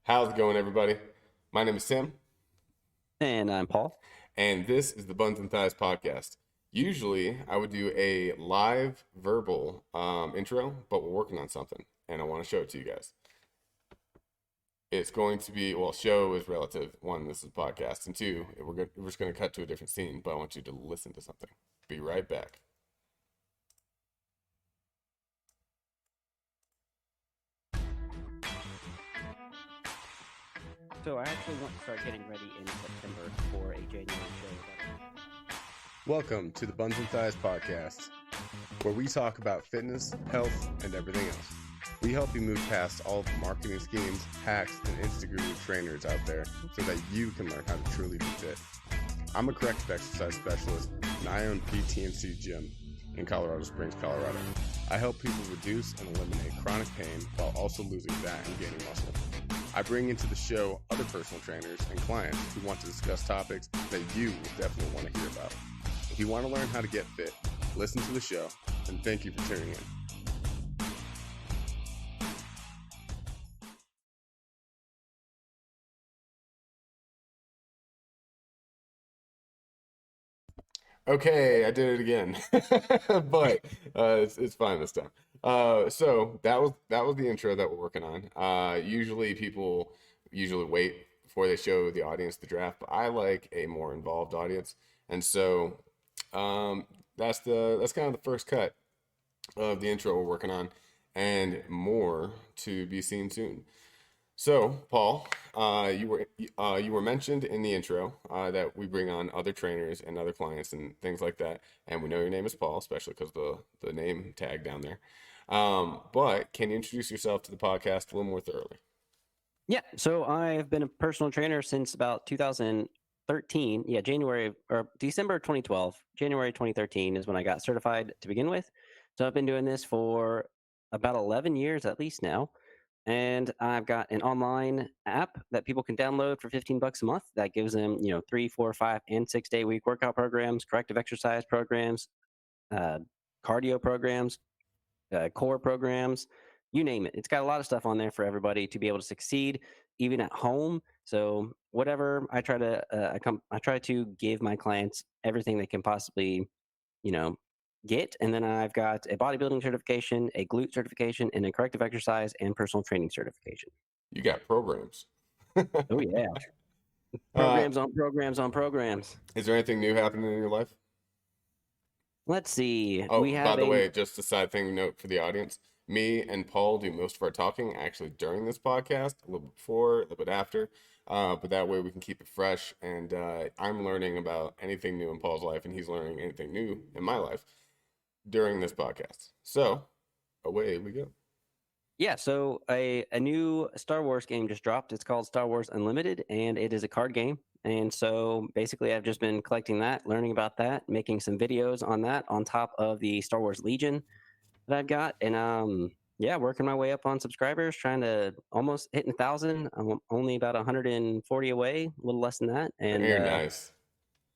How's it going, everybody? My name is Tim, And I'm Paul. and this is the Buns and Thighs Podcast. Usually, I would do a live verbal intro, but we're working on something, and I want to show it to you guys. It's going to be, well, show is relative. One, this is a podcast, and two, we're just going to cut to a different scene, but I want you to listen to something. Be right back. So I actually want to start getting ready in September for a January show. Welcome to the Buns and Thighs Podcast, where we talk about fitness, health, and everything else. We help you move past all of the marketing schemes, hacks, and Instagram trainers out there so that you can learn how to truly be fit. I'm a corrective exercise specialist, and I own PT&C Gym in Colorado Springs, Colorado. I help people reduce and eliminate chronic pain while also losing fat and gaining muscle. I bring into the show other personal trainers and clients who want to discuss topics that you will definitely want to hear about. If you want to learn how to get fit, listen to the show, and thank you for tuning in. Okay, I did it again, but it's fine this time. So that was the intro that we're working on. Usually people usually wait before they show the audience the draft, but I like a more involved audience, and so that's kind of the first cut of the intro we're working on, and more to be seen soon. So, Paul, you were mentioned in the intro that we bring on other trainers and other clients and things like that, and we know your name is Paul, especially because the name tag down there. But can you introduce yourself to the podcast a little more thoroughly? Yeah, so I've been a personal trainer since about 2013. Yeah, January or December 2012. January 2013 is when I got certified to begin with. So I've been doing this for about 11 years at least now. And I've got an online app that people can download for $15 a month that gives them, 3, 4, 5, and 6 day week workout programs, corrective exercise programs, uh, cardio programs, core programs, you name it. It's got a lot of stuff on there for everybody to be able to succeed, even at home. So whatever I try to give my clients everything they can possibly, you know, get. And then I've got a bodybuilding certification, a glute certification, and a corrective exercise and personal training certification. You got programs. Oh yeah, Uh, programs on programs on programs. is there anything new happening in your life? Let's see. Oh, We by have the a way, just a side thing note for the audience. Me and Paul do most of our talking actually during this podcast, a little bit before, a little bit after. But that way we can keep it fresh. And I'm learning about anything new in Paul's life, and he's learning anything new in my life during this podcast. So away we go. Yeah, so a new Star Wars game just dropped. It's called Star Wars Unlimited, and it is a card game. And so basically, I've just been collecting that, learning about that, making some videos on that on top of the Star Wars Legion that I've got, and yeah, working my way up on subscribers, trying to almost hitting 1,000. I'm only about 140 away, a little less than that, and Very nice.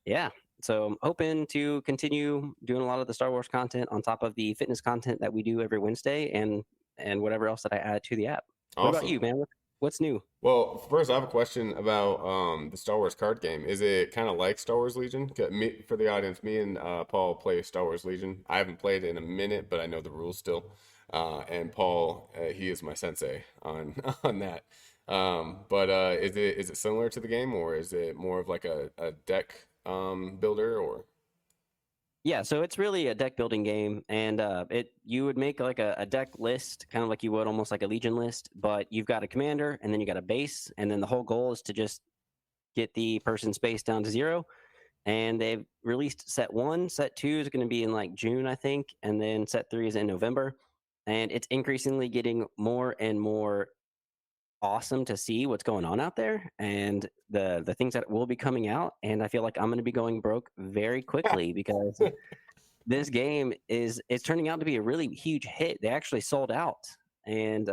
yeah. So I'm hoping to continue doing a lot of the Star Wars content on top of the fitness content that we do every Wednesday, and whatever else that I add to the app. What about Awesome. you, man? What's new? Well, first I have a question about the Star Wars card game. Is it kind of like Star Wars Legion? For the audience, me and Paul play Star Wars Legion. I haven't played it in a minute, but I know the rules still. And Paul, he is my sensei on on that. But is it similar to the game, or is it more of like a deck builder, or? Yeah, so it's really a deck building game, and you would make like a deck list, kind of like you would almost like a Legion list, but you've got a commander, and then you got a base, and then the whole goal is to just get the person's base down to 0. And they've released set 1. Set 2 is going to be in like June, I think, and then set 3 is in November. And it's increasingly getting more and more awesome to see what's going on out there and the things that will be coming out. And I feel like I'm going to be going broke very quickly because this game is turning out to be a really huge hit. They actually sold out, and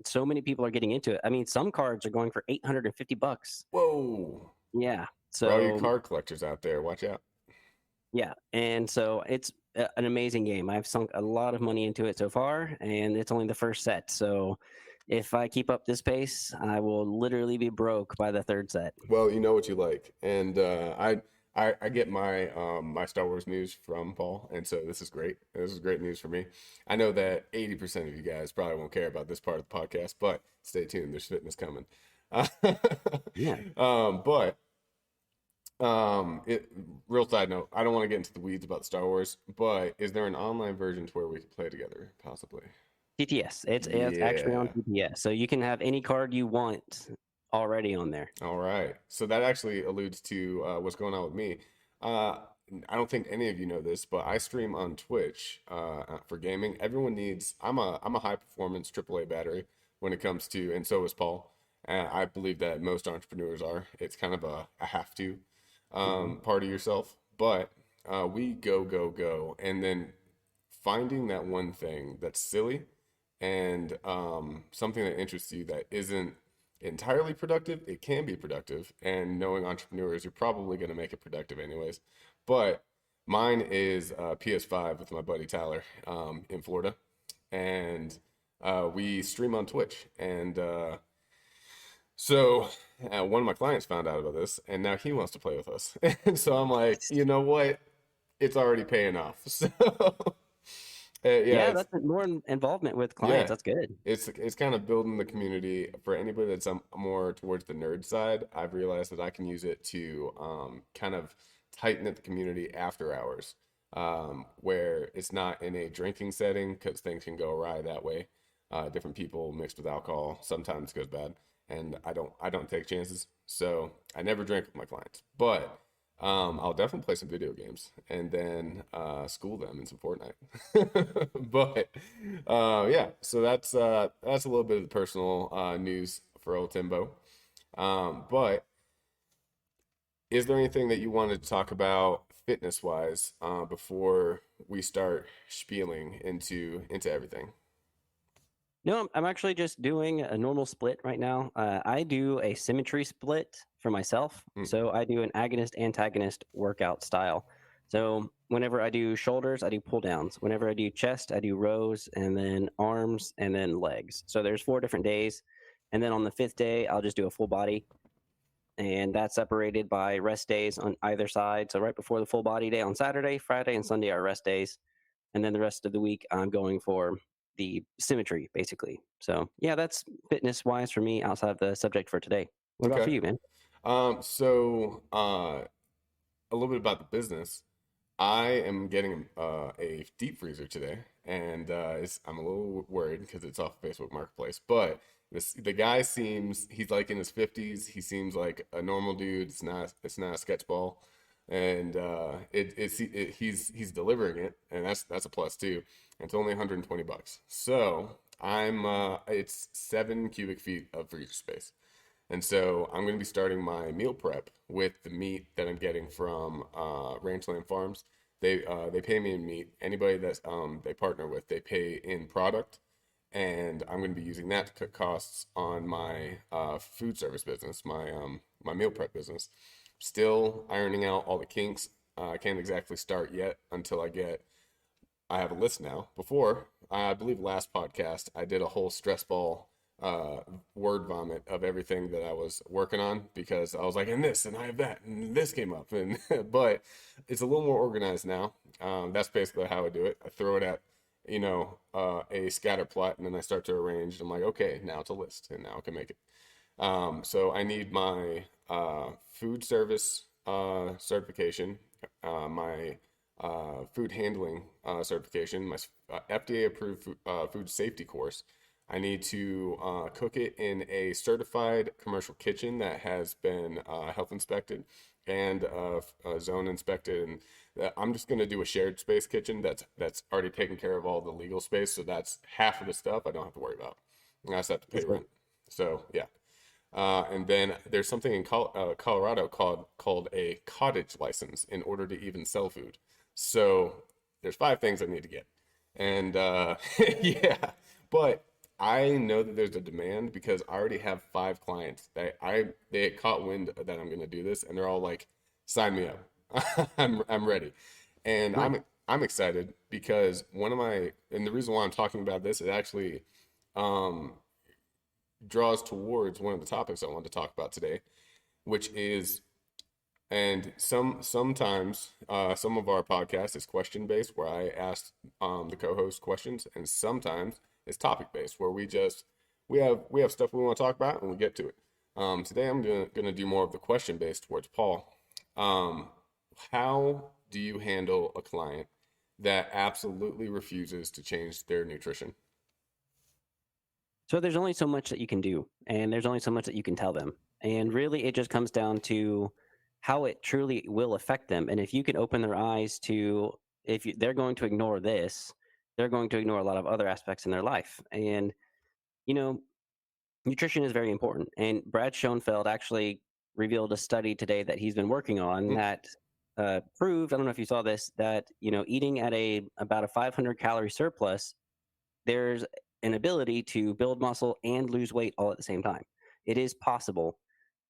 so many people are getting into it. I mean, some cards are going for $850. Whoa! Yeah. For all you So card collectors out there, watch out. yeah, and so it's an amazing game. I've sunk a lot of money into it so far, and it's only the first set. So if I keep up this pace, I will literally be broke by the third set. Well, you know what you like, and I get my my Star Wars news from Paul, and so this is great. This is great news for me. I know that 80% of you guys probably won't care about this part of the podcast, but stay tuned. There's fitness coming. Yeah. But it real side note. I don't want to get into the weeds about Star Wars, but is there an online version to where we can play together, possibly? TTS. It's actually on Yeah. TTS, so you can have any card you want already on there. All right. So that actually alludes to what's going on with me. Uh, I don't think any of you know this, but I stream on Twitch for gaming. Everyone needs. I'm a high performance AAA battery when it comes to, and so is Paul. I believe that most entrepreneurs are. It's kind of a have to Hmm. part of yourself. But we go, and then finding that one thing that's silly and something that interests you that isn't entirely productive. It can be productive, and knowing entrepreneurs, you're probably going to make it productive anyways. But mine is PS5 with my buddy Tyler in Florida, and we stream on Twitch. And so one of my clients found out about this, and now he wants to play with us. And so I'm like, you know what? It's already paying off. So yeah, Yeah, that's more involvement with clients. yeah, That's good. it's kind of building the community for anybody that's more towards the nerd side. I've realized that I can use it to kind of tighten up the community after hours, where it's not in a drinking setting because things can go awry that way. Different people mixed with alcohol sometimes goes bad, and I don't take chances. So I never drink with my clients, but I'll definitely play some video games and then school them in some Fortnite. But yeah, so that's a little bit of the personal news for old Timbo. But is there anything that you wanted to talk about fitness wise before we start spieling into everything? No, I'm actually just doing a normal split right now. I do a symmetry split for myself. Hmm. So I do an agonist antagonist workout style. So whenever I do shoulders, I do pull downs. Whenever I do chest, I do rows, and then arms, and then legs. So there's 4 different days. And then on the 5th day, I'll just do a full body. And that's separated by rest days on either side. So right before the full body day on Saturday, Friday, and Sunday are rest days. And then the rest of the week, I'm going for the symmetry, basically. So yeah, that's fitness wise for me outside of the subject for today. What about for Okay. you, man? So a little bit about the business. I am getting a deep freezer today, and I'm a little worried because it's off Facebook Marketplace. But the guy seems he's like in his 50s. He seems like a normal dude. It's not a sketch ball, and he's delivering it, and that's a plus too. It's only $120. So it's 7 cubic feet of freezer space. And so I'm going to be starting my meal prep with the meat that I'm getting from Ranchland Farms. They pay me in meat. Anybody that they partner with, they pay in product, and I'm going to be using that to cut costs on my food service business, my meal prep business. Still ironing out all the kinks. I can't exactly start yet until I have a list now. Before, I believe last podcast, I did a whole stress ball word vomit of everything that I was working on because I was like, and this, and I have that, and this came up, and but it's a little more organized now. That's basically how I do it. I throw it at, a scatter plot, and then I start to arrange. I'm like, okay, now it's a list, and now I can make it. So I need my food service certification, my food handling certification, my FDA approved food safety course. I need to cook it in a certified commercial kitchen that has been health inspected and zone inspected. And I'm just going to do a shared space kitchen that's already taken care of all the legal space. So that's half of the stuff I don't have to worry about. I just have to pay That's great. rent. So yeah. And then there's something in Colorado called a cottage license in order to even sell food. So there's 5 things I need to get. And yeah, but I know that there's a demand because I already have 5 clients that they caught wind that I'm going to do this, and they're all like, "Sign me up, I'm ready," and Nice. I'm excited because and the reason why I'm talking about this is actually draws towards one of the topics I wanted to talk about today, which is, and sometimes some of our podcast is question based, where I ask the co-host questions, and sometimes it's topic based, where we have stuff we want to talk about and we get to it. Today I'm gonna do more of the question based towards Paul. Um, how do you handle a client that absolutely refuses to change their nutrition? So there's only so much that you can do, and there's only so much that you can tell them. And really, it just comes down to how it truly will affect them. And if you can open their eyes to, they're going to ignore this, they're going to ignore a lot of other aspects in their life. And, you know, nutrition is very important. And Brad Schoenfeld actually revealed a study today that he's been working on that proved, I don't know if you saw this, that, eating at about a 500 calorie surplus, there's an ability to build muscle and lose weight all at the same time. It is possible,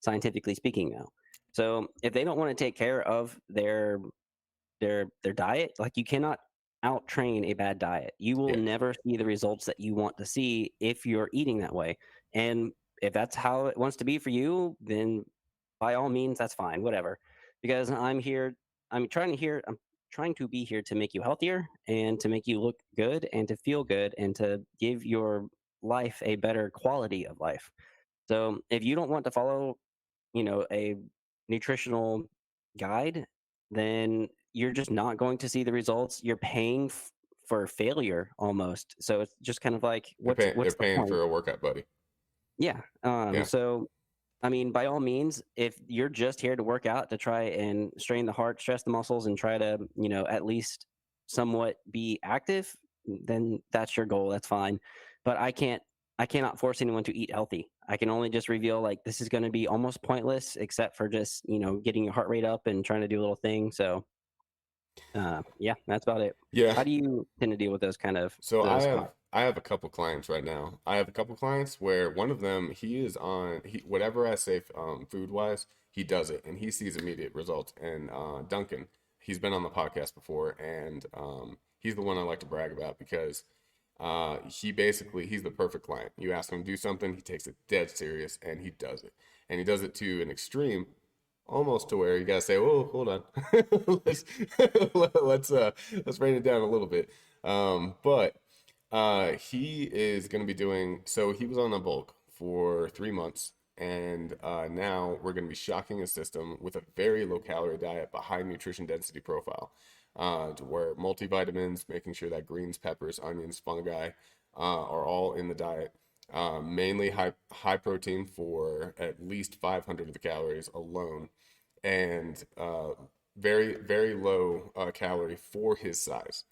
scientifically speaking now. So if they don't want to take care of their diet, like, you cannot out train a bad diet. You will Yeah. never see the results that you want to see if you're eating that way. And if that's how it wants to be for you, then by all means, that's fine, whatever. Because I'm trying to be here to make you healthier and to make you look good and to feel good and to give your life a better quality of life. So if you don't want to follow, a nutritional guide, then you're just not going to see the results. You're paying for failure almost. So it's just kind of like, They're what's the paying point? for a workout buddy. Yeah. Yeah. So I mean, by all means, if you're just here to work out to try and strain the heart, stress the muscles, and try to, at least somewhat be active, then that's your goal. That's fine. But I cannot force anyone to eat healthy. I can only just reveal, like, this is going to be almost pointless, except for just, getting your heart rate up and trying to do a little thing. So, yeah, that's about it. Yeah. How do you tend to deal with So I those have clients? I have a couple clients right now. I have a couple clients where one of them, he is on whatever I say food wise, he does it and he sees immediate results. And Duncan, he's been on the podcast before, and he's the one I like to brag about because he's the perfect client. You ask him to do something, he takes it dead serious and he does it. And he does it to an extreme, almost to where you gotta say, "Oh, hold on, let's let's rein it down a little bit." But he is going to be doing so. He was on a bulk for 3 months, and now we're going to be shocking his system with a very low calorie diet but high nutrition density profile, to where multivitamins, making sure that greens, peppers, onions, fungi are all in the diet. Mainly high protein for at least 500 of the calories alone, and very low calorie for his size.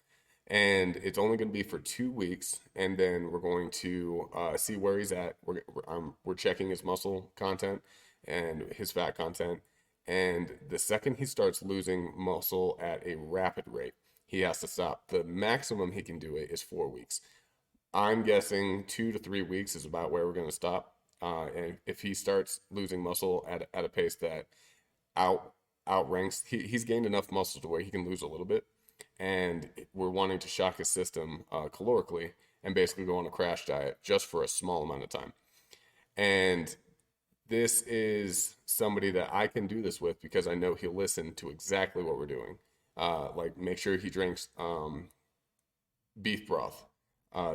And it's only going to be for 2 weeks, and then we're going to see where he's at. We're checking his muscle content and his fat content, and the second he starts losing muscle at a rapid rate, he has to stop. The maximum he can do it is 4 weeks. I'm guessing 2 to 3 weeks is about where we're going to stop. And if he starts losing muscle at a pace that out outranks, he's gained enough muscle to where he can lose a little bit, and we're wanting to shock his system calorically and basically go on a crash diet just for a small amount of time. And this is somebody that I can do this with because I know he'll listen to exactly what we're doing. Like, make sure he drinks beef broth,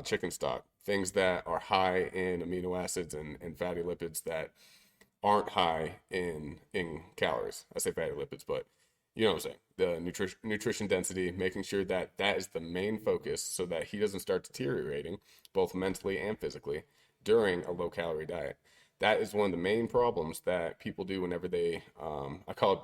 chicken stock, things that are high in amino acids and fatty lipids that aren't high in calories. I say fatty lipids, but you know what I'm saying. The nutrition density, making sure that that is the main focus so that he doesn't start deteriorating both mentally and physically during a low calorie diet. That is one of the main problems that people do whenever they, I call it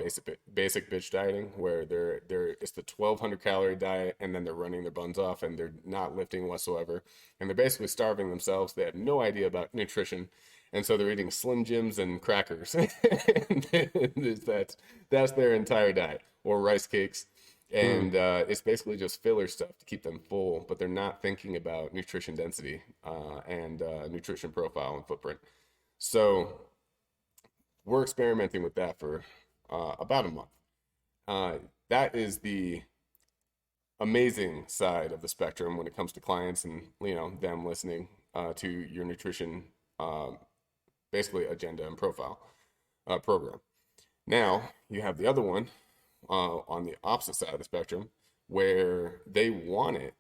basic bitch dieting, where it's the 1,200 calorie diet and then they're running their buns off and they're not lifting whatsoever, and they're basically starving themselves. They have no idea about nutrition, and so they're eating Slim Jims and crackers, and that's their entire diet, or rice cakes, Mm. and it's basically just filler stuff to keep them full, but they're not thinking about nutrition density and nutrition profile and footprint. So we're experimenting with that for about a month. That is the amazing side of the spectrum when it comes to clients and them listening to your nutrition basically agenda and profile program. Now you have the other one on the opposite side of the spectrum where they want it,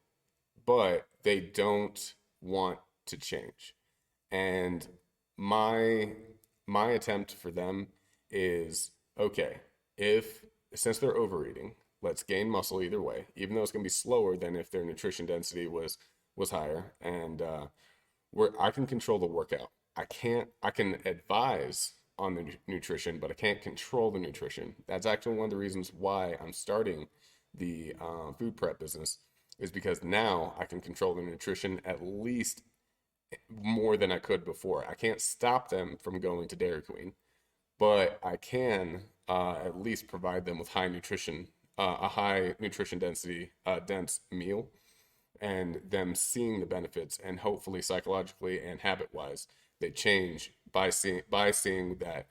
but they don't want to change. And my my attempt for them is okay, if since they're overeating, let's gain muscle either way, even though it's going to be slower than if their nutrition density was higher. And where I can control the workout. I can advise on the nutrition, but I can't control the nutrition. That's actually one of the reasons why I'm starting the food prep business, is because now I can control the nutrition at least more than I could before. I can't stop them from going to Dairy Queen, but I can at least provide them with a high nutrition density, dense meal, and them seeing the benefits, and hopefully psychologically and habit wise they change by seeing that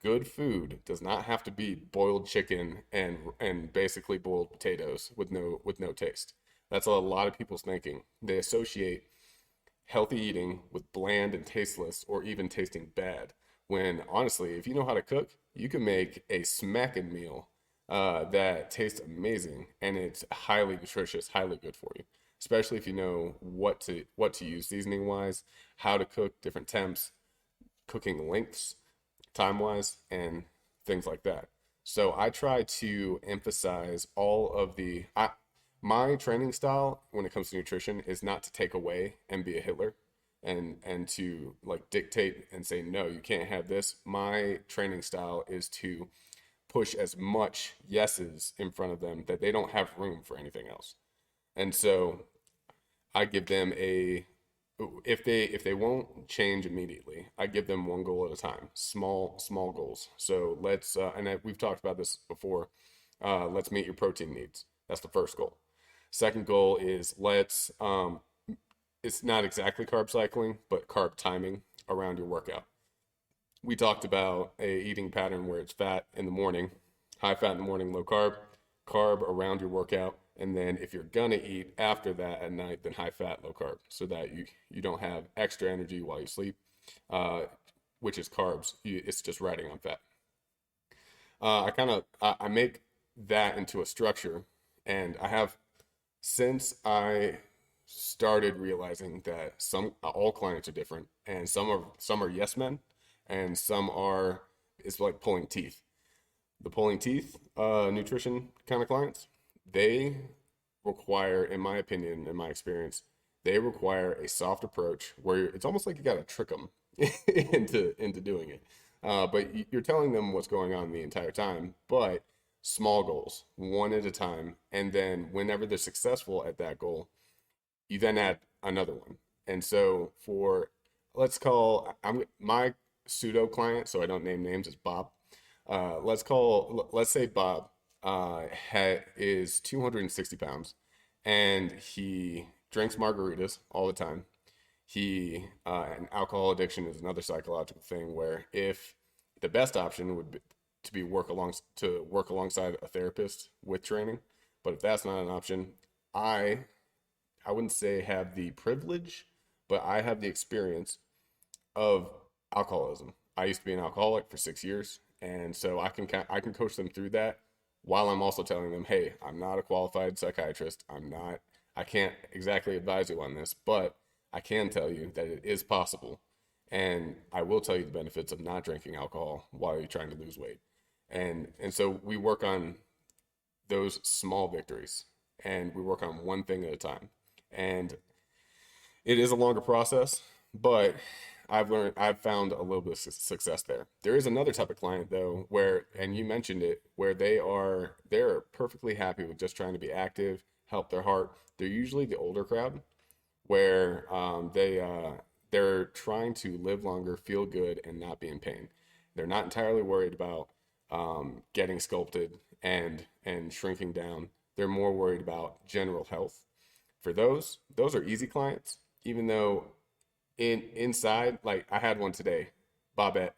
good food does not have to be boiled chicken and basically boiled potatoes with no taste. That's a lot of people's thinking. They associate healthy eating with bland and tasteless, or even tasting bad, when honestly, if you know how to cook, you can make a smacking meal that tastes amazing, and it's highly nutritious, highly good for you, especially if you know what to use seasoning wise, how to cook, different temps, cooking lengths, time wise, and things like that. So I try to emphasize all of my training style when it comes to nutrition is not to take away and be a Hitler and to like dictate and say, no, you can't have this. My training style is to push as much yeses in front of them that they don't have room for anything else. And so I give them if they won't change immediately, I give them one goal at a time, small goals. So we've talked about this before. Let's meet your protein needs. That's the first goal. Second goal is it's not exactly carb cycling, but carb timing around your workout. We talked about a eating pattern where it's fat in the morning, high fat in the morning, low carb around your workout. And then if you're gonna eat after that at night, then high fat, low carb, so that you don't have extra energy while you sleep, which is carbs. It's just riding on fat. I make that into a structure, and I have, since I started realizing that all clients are different, and some are yes men, and it's like pulling teeth. The pulling teeth nutrition kind of clients, they require, in my opinion, in my experience, they require a soft approach where it's almost like you got to trick them into doing it. But you're telling them what's going on the entire time, but small goals, one at a time. And then whenever they're successful at that goal, you then add another one. And so my pseudo client, so I don't name names, is Bob. Let's say Bob is 260 pounds, and he drinks margaritas all the time. And alcohol addiction is another psychological thing, where if the best option would be to work alongside a therapist with training, but if that's not an option, I wouldn't say have the privilege, but I have the experience of alcoholism. I used to be an alcoholic for 6 years. And so I can coach them through that, while I'm also telling them, hey, I'm not a qualified psychiatrist. I can't exactly advise you on this, but I can tell you that it is possible. And I will tell you the benefits of not drinking alcohol while you're trying to lose weight. And so we work on those small victories, and we work on one thing at a time. And it is a longer process, but I've found a little bit of success there. There is another type of client though, and you mentioned it, where they're perfectly happy with just trying to be active, help their heart. They're usually the older crowd, where they're trying to live longer, feel good, and not be in pain. They're not entirely worried about getting sculpted and shrinking down. They're more worried about general health. For those are easy clients, even though inside, like I had one today, Bobette,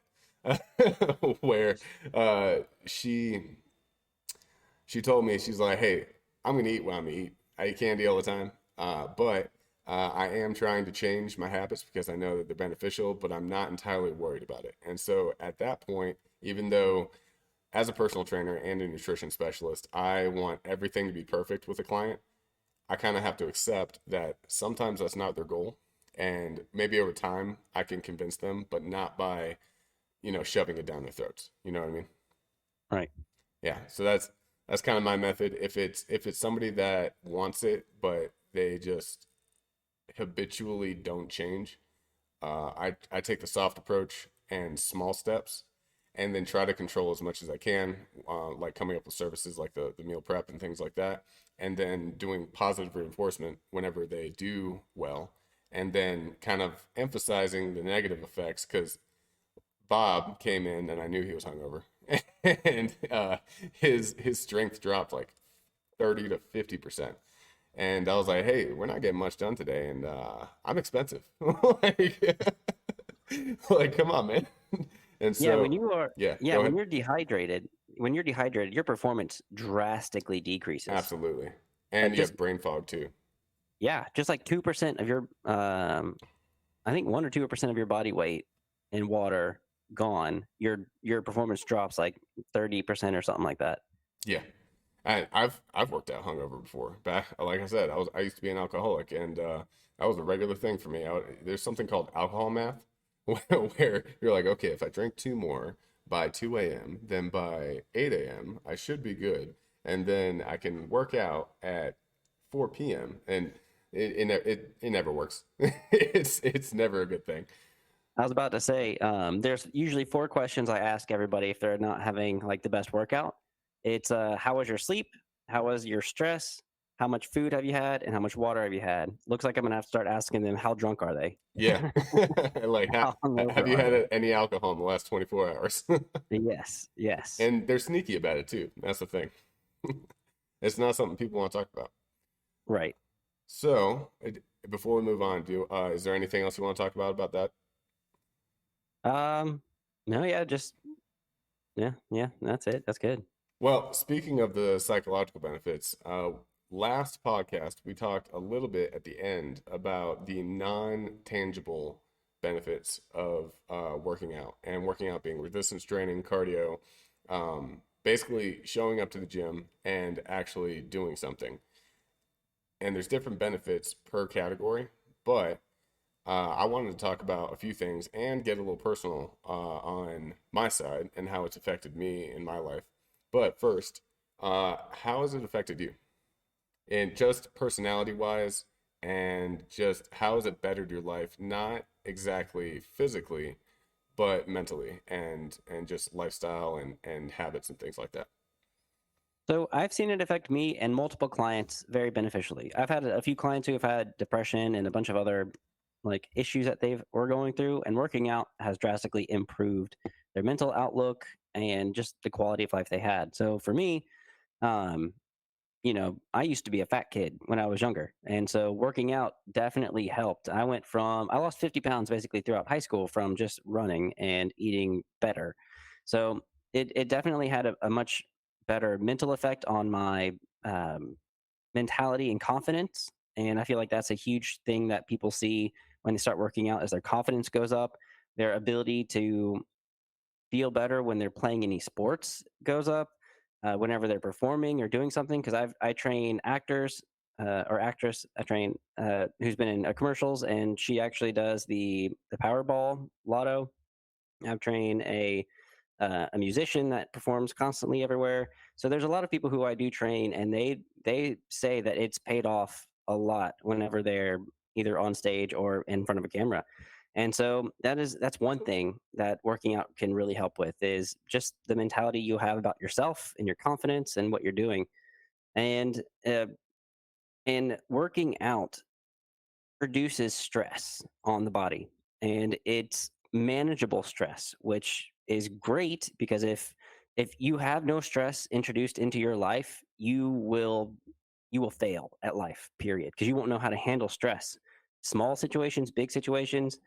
where she told me, she's like, hey, I'm gonna eat what I'm gonna eat. I eat candy all the time, but I am trying to change my habits because I know that they're beneficial, but I'm not entirely worried about it. And so at that point, even though as a personal trainer and a nutrition specialist, I want everything to be perfect with a client, I kind of have to accept that sometimes that's not their goal. And maybe over time I can convince them, but not by, shoving it down their throats. You know what I mean? Right. Yeah. So that's kind of my method. If it's somebody that wants it, but they just habitually don't change, I take the soft approach and small steps, and then try to control as much as I can, like coming up with services like the meal prep and things like that, and then doing positive reinforcement whenever they do well, and then kind of emphasizing the negative effects because Bob came in and I knew he was hungover, and his strength dropped like 30 to 50%. And I was like, hey, we're not getting much done today, and I'm expensive. like, like, come on, man. And Yeah, so, go when ahead. you're dehydrated, your performance drastically decreases. Absolutely. And Like you just have brain fog too. yeah, just like 2% of your I think 1 or 2% of your body weight in water gone, your performance drops like 30% or something like that. Yeah. I've worked out hungover before. Back, like I said, I used to be an alcoholic, and that was a regular thing for me. There's something called alcohol math, where you're like, okay, if I drink two more by 2 a.m., then by 8 a.m. I should be good, and then I can work out at 4 p.m. and it never works. It's never a good thing. I was about to say, there's usually 4 questions I ask everybody if they're not having like the best workout. It's how was your sleep? How was your stress? How much food have you had? And how much water have you had? Looks like I'm gonna have to start asking them how drunk are they? Yeah. Like, How hungover have you are they? had any alcohol in the last 24 hours? Yes, yes. And they're sneaky about it too. That's the thing. It's not something people want to talk about. Right. So, before we move on, is there anything else you want to talk about that? No, yeah, just yeah, that's it. That's good. Well, speaking of the psychological benefits, last podcast we talked a little bit at the end about the non-tangible benefits of working out, and working out being resistance training, cardio, basically showing up to the gym and actually doing something. And there's different benefits per category, but I wanted to talk about a few things and get a little personal on my side and how it's affected me in my life. But first, how has it affected you? And just personality wise, and just how has it bettered your life? Not exactly physically, but mentally, and just lifestyle and habits and things like that. So I've seen it affect me and multiple clients very beneficially. I've had a few clients who have had depression and a bunch of other like issues that they were going through, and working out has drastically improved their mental outlook and just the quality of life they had. So for me, um, I used to be a fat kid when I was younger, and so working out definitely helped. I lost 50 pounds basically throughout high school from just running and eating better. So it definitely had a much better mental effect on my um, mentality and confidence. And I feel like that's a huge thing that people see when they start working out, as their confidence goes up, their ability to feel better when they're playing any sports goes up, whenever they're performing or doing something. Because I train actors or actress. I train who's been in commercials, and she actually does the Powerball Lotto. I've trained a musician that performs constantly everywhere. So there's a lot of people who I do train, and they say that it's paid off a lot whenever they're either on stage or in front of a camera. And so that's one thing that working out can really help with, is just the mentality you have about yourself and your confidence and what you're doing. And working out produces stress on the body, and it's manageable stress, which is great because if you have no stress introduced into your life, you will fail at life, period, because you won't know how to handle stress. Small situations, big situations.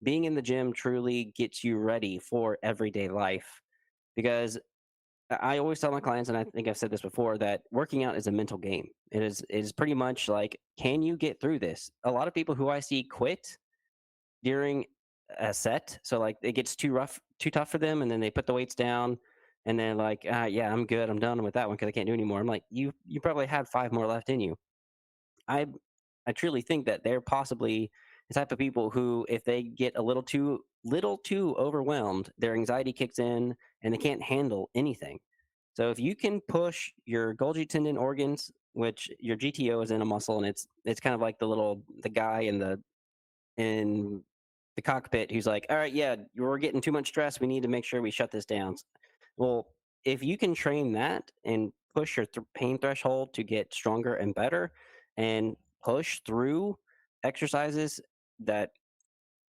Being in the gym truly gets you ready for everyday life, because I always tell my clients, and I think I've said this before, that working out is a mental game. It is pretty much like, can you get through this? A lot of people who I see quit during a set, so like it gets too rough, too tough for them, and then they put the weights down, and then like, yeah, I'm good, I'm done with that one because I can't do anymore. I'm like, you probably had 5 more left in you. I I truly think that they're possibly the type of people who, if they get a little too overwhelmed, their anxiety kicks in and they can't handle anything. So if you can push your Golgi tendon organs, which your GTO is in a muscle, and it's kind of like the guy in the cockpit who's like, all right, yeah, we're getting too much stress. We need to make sure we shut this down. Well, if you can train that and push your pain threshold to get stronger and better, and push through exercises that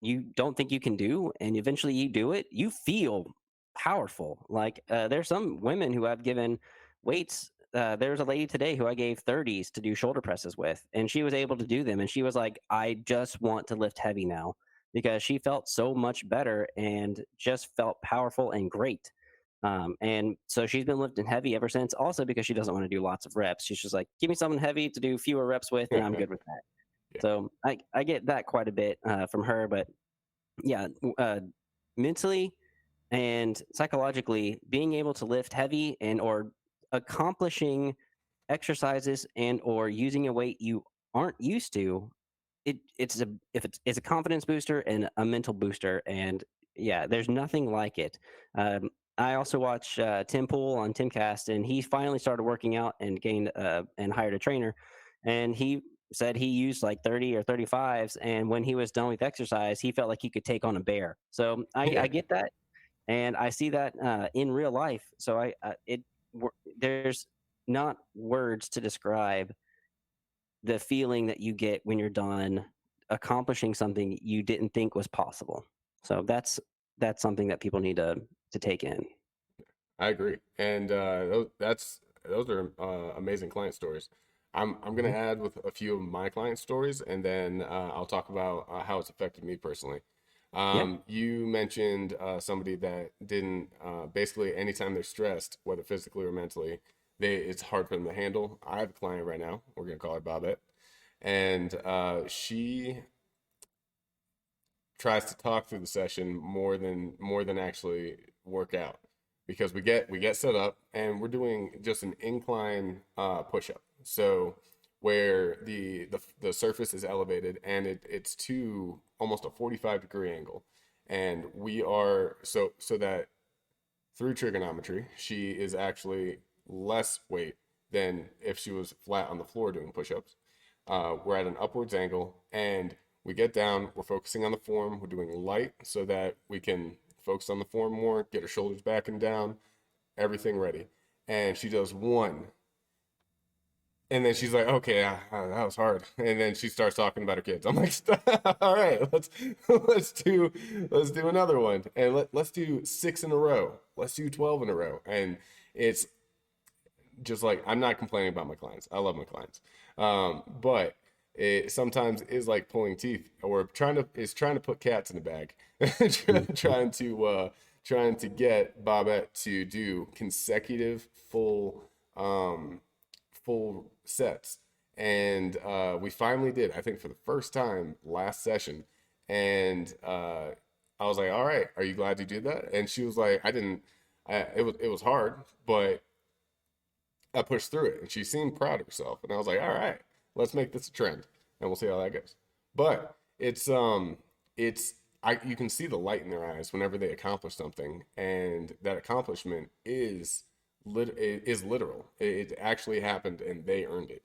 you don't think you can do, and eventually you do it, you feel powerful. Like, there's some women who I've given weights. There's a lady today who I gave 30s to do shoulder presses with, and she was able to do them. And she was like, I just want to lift heavy now, because she felt so much better and just felt powerful and great. And so she's been lifting heavy ever since, also because she doesn't want to do lots of reps. She's just like, give me something heavy to do fewer reps with, and I'm good with that. Yeah. So I get that quite a bit from her. But yeah, mentally and psychologically, being able to lift heavy and or accomplishing exercises and or using a weight you aren't used to, it's a confidence booster and a mental booster. And yeah, there's nothing like it. I also watch Tim Pool on Timcast, and he finally started working out and gained and hired a trainer, and he said he used like 30 or 35s, and when he was done with exercise, he felt like he could take on a bear. So I get that, and I see that in real life. So there's not words to describe the feeling that you get when you're done accomplishing something you didn't think was possible. So that's something that people need to take in. I agree, and those are amazing client stories. I'm gonna Mhm. add with a few of my client stories, and then I'll talk about how it's affected me personally. Yeah. You mentioned somebody that didn't basically anytime they're stressed, whether physically or mentally, it's hard for them to handle. I have a client right now. We're gonna call her Bobette, and she tries to talk through the session more than actually work out, because we get set up and we're doing just an incline push up, so where the surface is elevated and it's to almost a 45-degree angle, and we are so that through trigonometry she is actually less weight than if she was flat on the floor doing push-ups. We're at an upwards angle, and we get down. We're focusing on the form. We're doing light so that we can focus on the form more, get her shoulders back and down, everything ready. And she does one, and then she's like, "Okay, that was hard." And then she starts talking about her kids. I'm like, "All right, let's do another one, and let's do 6 in a row. Let's do 12 in a row." And it's just like, I'm not complaining about my clients. I love my clients. But it sometimes is like pulling teeth, or trying to put cats in a bag. Mhm. Trying to get Bobette to do consecutive full sets. And we finally did, I think for the first time last session. And I was like, "All right, are you glad you did that?" And she was like, it was hard, but I pushed through it." And she seemed proud of herself. And I was like, "All right, let's make this a trend, and we'll see how that goes." But you can see the light in their eyes whenever they accomplish something, and that accomplishment is literal. It actually happened, and they earned it.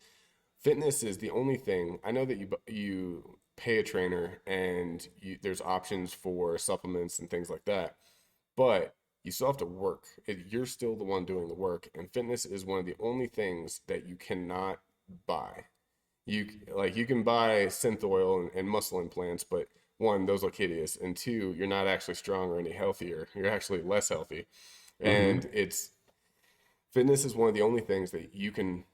Fitness is the only thing I know that you pay a trainer, and there's options for supplements and things like that, but you still have to work. You're still the one doing the work, and fitness is one of the only things that you cannot buy. You can buy synth oil and muscle implants, but one, those look hideous, and two, you're not actually strong or any healthier. You're actually less healthy. Mhm. And it's fitness is one of the only things that you can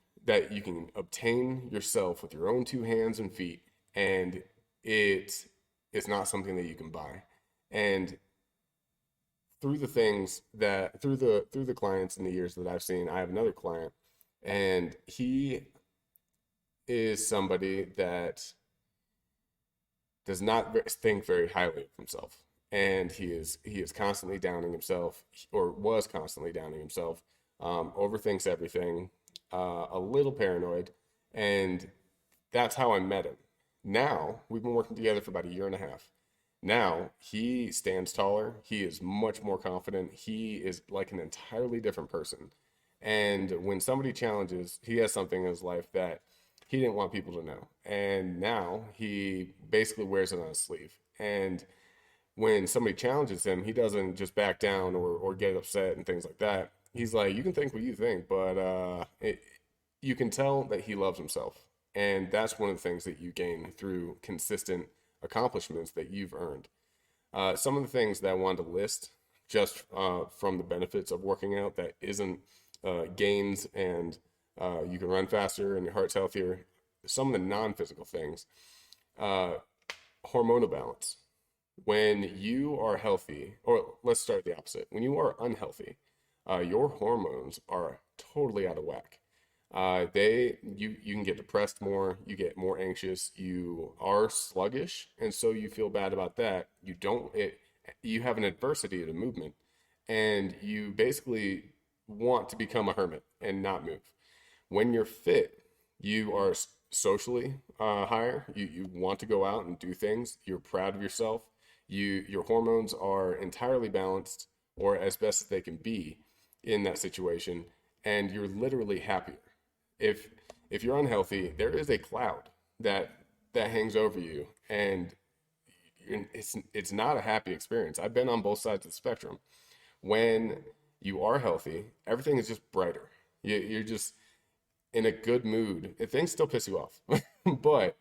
obtain yourself with your own two hands and feet, and it's not something that you can buy. And through the clients in the years that I've seen, I have another client, and he is somebody that does not think very highly of himself, and he is constantly downing himself, or was constantly downing himself, overthinks everything, a little paranoid, and that's how I met him. Now we've been working together for about a year and a half. Now he stands taller. He is much more confident. He is like an entirely different person. And when somebody challenges, he has something in his life that he didn't want people to know. And now he basically wears it on his sleeve. And when somebody challenges him, he doesn't just back down or get upset and things like that. He's like, you can think what you think, but you can tell that he loves himself. And that's one of the things that you gain through consistent accomplishments that you've earned. Some of the things that I wanted to list just from the benefits of working out that isn't gains and you can run faster and your heart's healthier. Some of the non-physical things, hormonal balance. When you are healthy, or let's start the opposite. When you are unhealthy, your hormones are totally out of whack. You can get depressed more, you get more anxious, you are sluggish, and so you feel bad about that. You have an adversity to movement, and you basically want to become a hermit and not move. When you're fit, you are socially higher. You want to go out and do things. You're proud of yourself. Your hormones are entirely balanced, or as best as they can be in that situation, and you're literally happier. If you're unhealthy, there is a cloud that hangs over you, and it's not a happy experience. I've been on both sides of the spectrum. When you are healthy, everything is just brighter. You're just in a good mood. Things still piss you off, but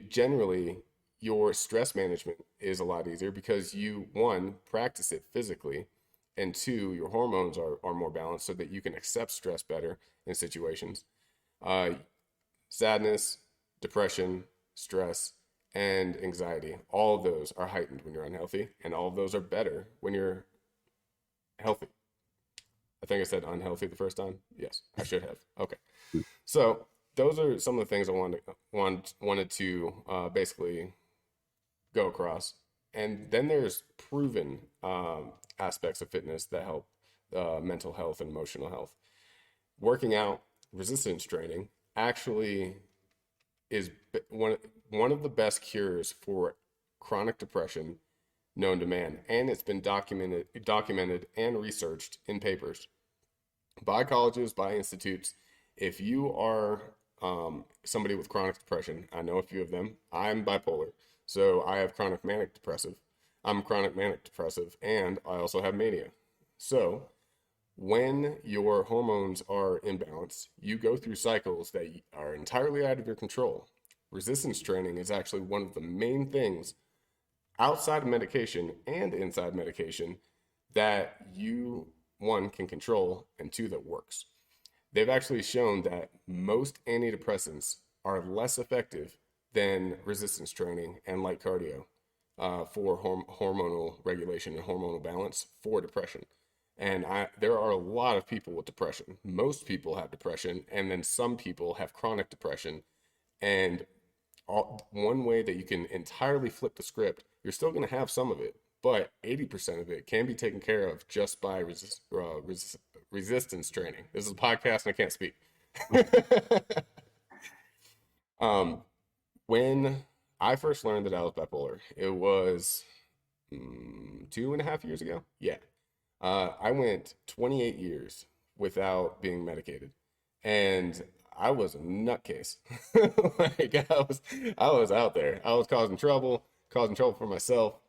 generally your stress management is a lot easier because you, one, practice it physically, and two, your hormones are more balanced so that you can accept stress better in situations. Sadness, depression, stress, and anxiety, all of those are heightened when you're unhealthy, and all of those are better when you're healthy. I think I said unhealthy the first time. Yes, I should have. Okay. So those are some of the things I wanted to basically go across. And then there's proven aspects of fitness that help mental health and emotional health. Working out, resistance training actually is one of the best cures for chronic depression known to man, and it's been documented and researched in papers by colleges, by institutes. If you are somebody with chronic depression, I know a few of them. I'm bipolar, so I have chronic manic depressive. I'm chronic manic depressive, and I also have mania. So when your hormones are imbalanced, you go through cycles that are entirely out of your control. Resistance training is actually one of the main things outside of medication and inside medication that you, one, can control, and two, that works. They've actually shown that most antidepressants are less effective than resistance training and light cardio for hormonal regulation and hormonal balance for depression. And there are a lot of people with depression. Most people have depression, and then some people have chronic depression. And one way that you can entirely flip the script, you're still going to have some of it, but 80% of it can be taken care of just by resistance training. This is a podcast and I can't speak. When I first learned that I was bipolar, it was 2.5 years ago. Yeah. I went 28 years without being medicated, and I was a nutcase. Like I was out there. I was causing trouble for myself,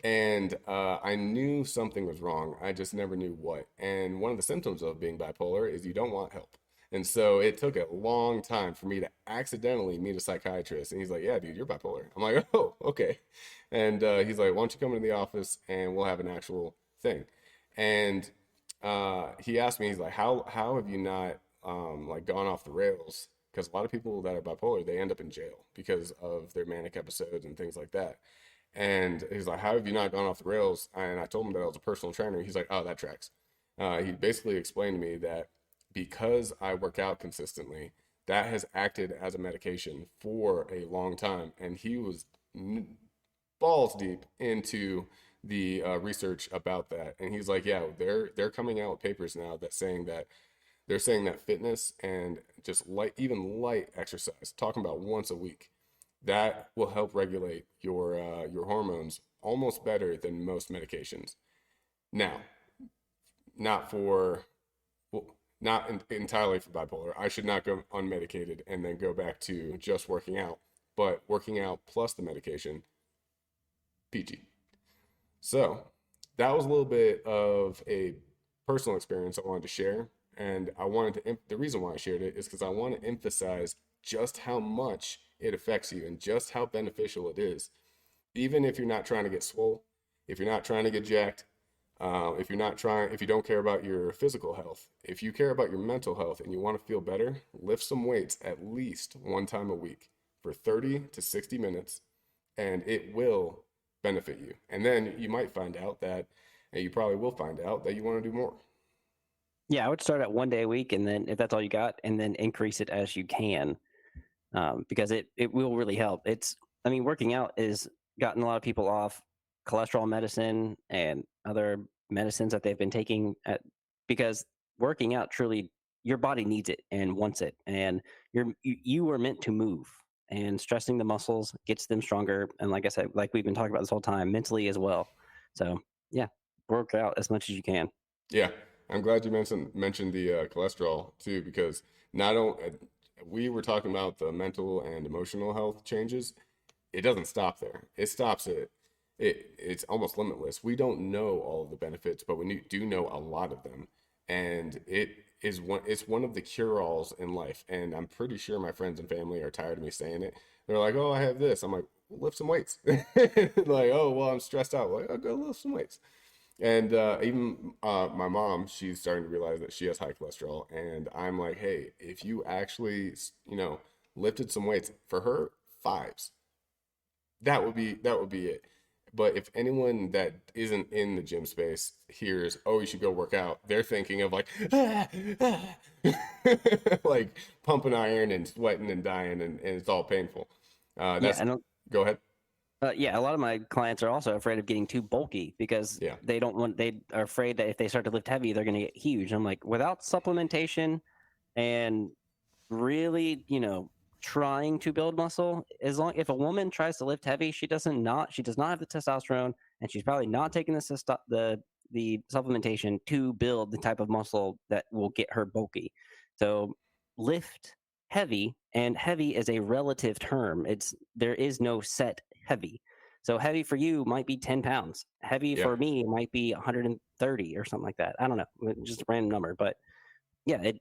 and I knew something was wrong. I just never knew what. And one of the symptoms of being bipolar is you don't want help. And so it took a long time for me to accidentally meet a psychiatrist. And he's like, "Yeah, dude, you're bipolar." I'm like, "Oh, okay." And he's like, "Why don't you come into the office and we'll have an actual thing?" And he asked me, he's like, how have you not like gone off the rails? Because a lot of people that are bipolar, they end up in jail because of their manic episodes and things like that. And he's like, how have you not gone off the rails? And I told him that I was a personal trainer. He's like, oh, that tracks. He basically explained to me that because I work out consistently, that has acted as a medication for a long time. And he was balls deep into the research about that. And he's like, yeah, they're coming out with papers now that saying that they're saying that fitness and just light, even light exercise, talking about once a week, that will help regulate your hormones almost better than most medications. Now, not for well, not entirely for bipolar. I should not go unmedicated and then go back to just working out, but working out plus the medication, PG. So that was a little bit of a personal experience I wanted to share. And the reason why I shared it is because I want to emphasize just how much it affects you and just how beneficial it is. Even if you're not trying to get swole, if you're not trying to get jacked, if you don't care about your physical health, if you care about your mental health and you want to feel better, lift some weights at least one time a week for 30 to 60 minutes, and it will benefit you. And then you might find out that, and you probably will find out that you want to do more. Yeah, I would start at 1 day a week, and then if that's all you got, and then increase it as you can, because it will really help. Working out is gotten a lot of people off cholesterol medicine and other medicines that they've been taking because working out truly, your body needs it and wants it, and you are meant to move, and stressing the muscles gets them stronger. And like I said, like we've been talking about this whole time, mentally as well. So yeah, work out as much as you can. Yeah, I'm glad you mentioned the cholesterol too, because not only we were talking about the mental and emotional health changes. It doesn't stop there. It stops it's almost limitless. We don't know all of the benefits, but we do know a lot of them, and it's one of the cure-alls in life. And I'm pretty sure my friends and family are tired of me saying it. They're like, "Oh, I have this." I'm like, well, "Lift some weights." Like, "Oh, well, I'm stressed out." Like, "Oh, go lift some weights." And even my mom, she's starting to realize that she has high cholesterol, and I'm like, "Hey, if you actually, lifted some weights for her, fives, that would be it." But if anyone that isn't in the gym space hears, "Oh, you should go work out," they're thinking of like, like pumping iron and sweating and dying, and it's all painful. Yeah, That's Go ahead. Yeah, a lot of my clients are also afraid of getting too bulky because Yeah, they are afraid that if they start to lift heavy, they're going to get huge. I'm like, without supplementation and really, trying to build muscle, if a woman tries to lift heavy, she does not have the testosterone, and she's probably not taking the supplementation to build the type of muscle that will get her bulky. So lift heavy, and heavy is a relative term. There is no set heavy. So heavy for you might be 10 pounds. Heavy yeah. for me might be 130 or something like that. I don't know, just a random number. But yeah,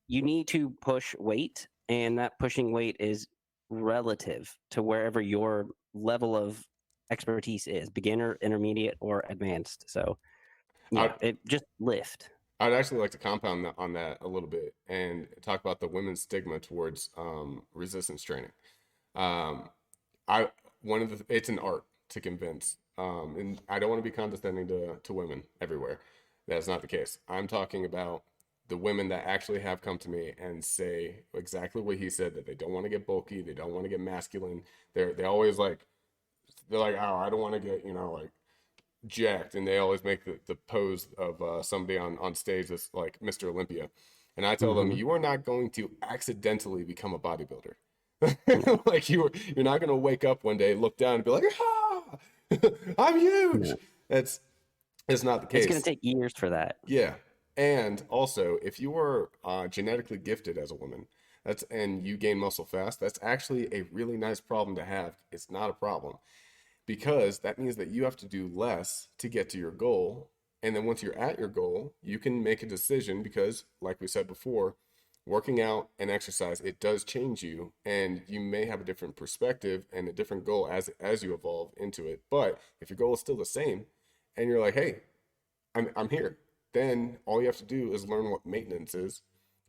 you need to push weight, and that pushing weight is relative to wherever your level of expertise is, beginner, intermediate, or advanced. So I'd yeah, it just lift. I'd actually like to compound on that a little bit and talk about the women's stigma towards resistance training. Um, I one of the It's an art to convince, and I don't want to be condescending to women everywhere. That's not the case. I'm talking about the women that actually have come to me and say exactly what he said, that they don't want to get bulky, they don't want to get masculine. They always they're like, "Oh, I don't want to get, like jacked," and they always make the pose of somebody on stage that's like Mr. Olympia. And I tell them, Hmm. you are not going to accidentally become a bodybuilder. No, Like you're not going to wake up one day, look down, and be like, "Ah, I'm huge." no. It's not the It's going to case. take years for that. Yeah. And also, if you are genetically gifted as a woman, and you gain muscle fast, that's actually a really nice problem to have. It's not a problem, because that means that you have to do less to get to your goal. And then once you're at your goal, you can make a decision, because, like we said before, working out and exercise, it does change you, and you may have a different perspective and a different goal as you evolve into it. But if your goal is still the same, and you're like, "Hey, I'm here," then all you have to do is learn what maintenance is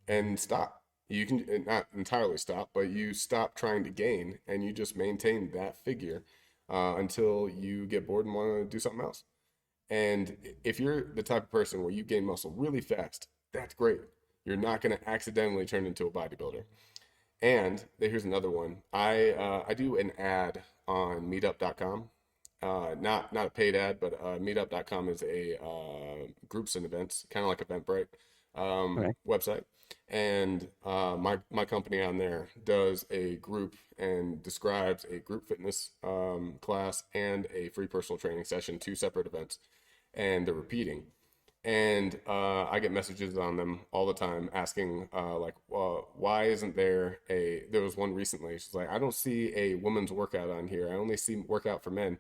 and stop. You can not entirely stop, but you stop trying to gain, and you just maintain that figure until you get bored and want to do something else. And if you're the type of person where you gain muscle really fast, that's great. You're not going to accidentally turn into a bodybuilder. And here's another one. I do an ad on meetup.com. Not a paid ad, but meetup.com is a groups and events, kind of like Eventbrite Okay. website. And my company on there does a group and describes a group fitness class and a free personal training session, two separate events, and they're repeating. And I get messages on them all the time asking, why isn't there there was one recently. She's like, I don't see a women's workout on here. I only see workout for men.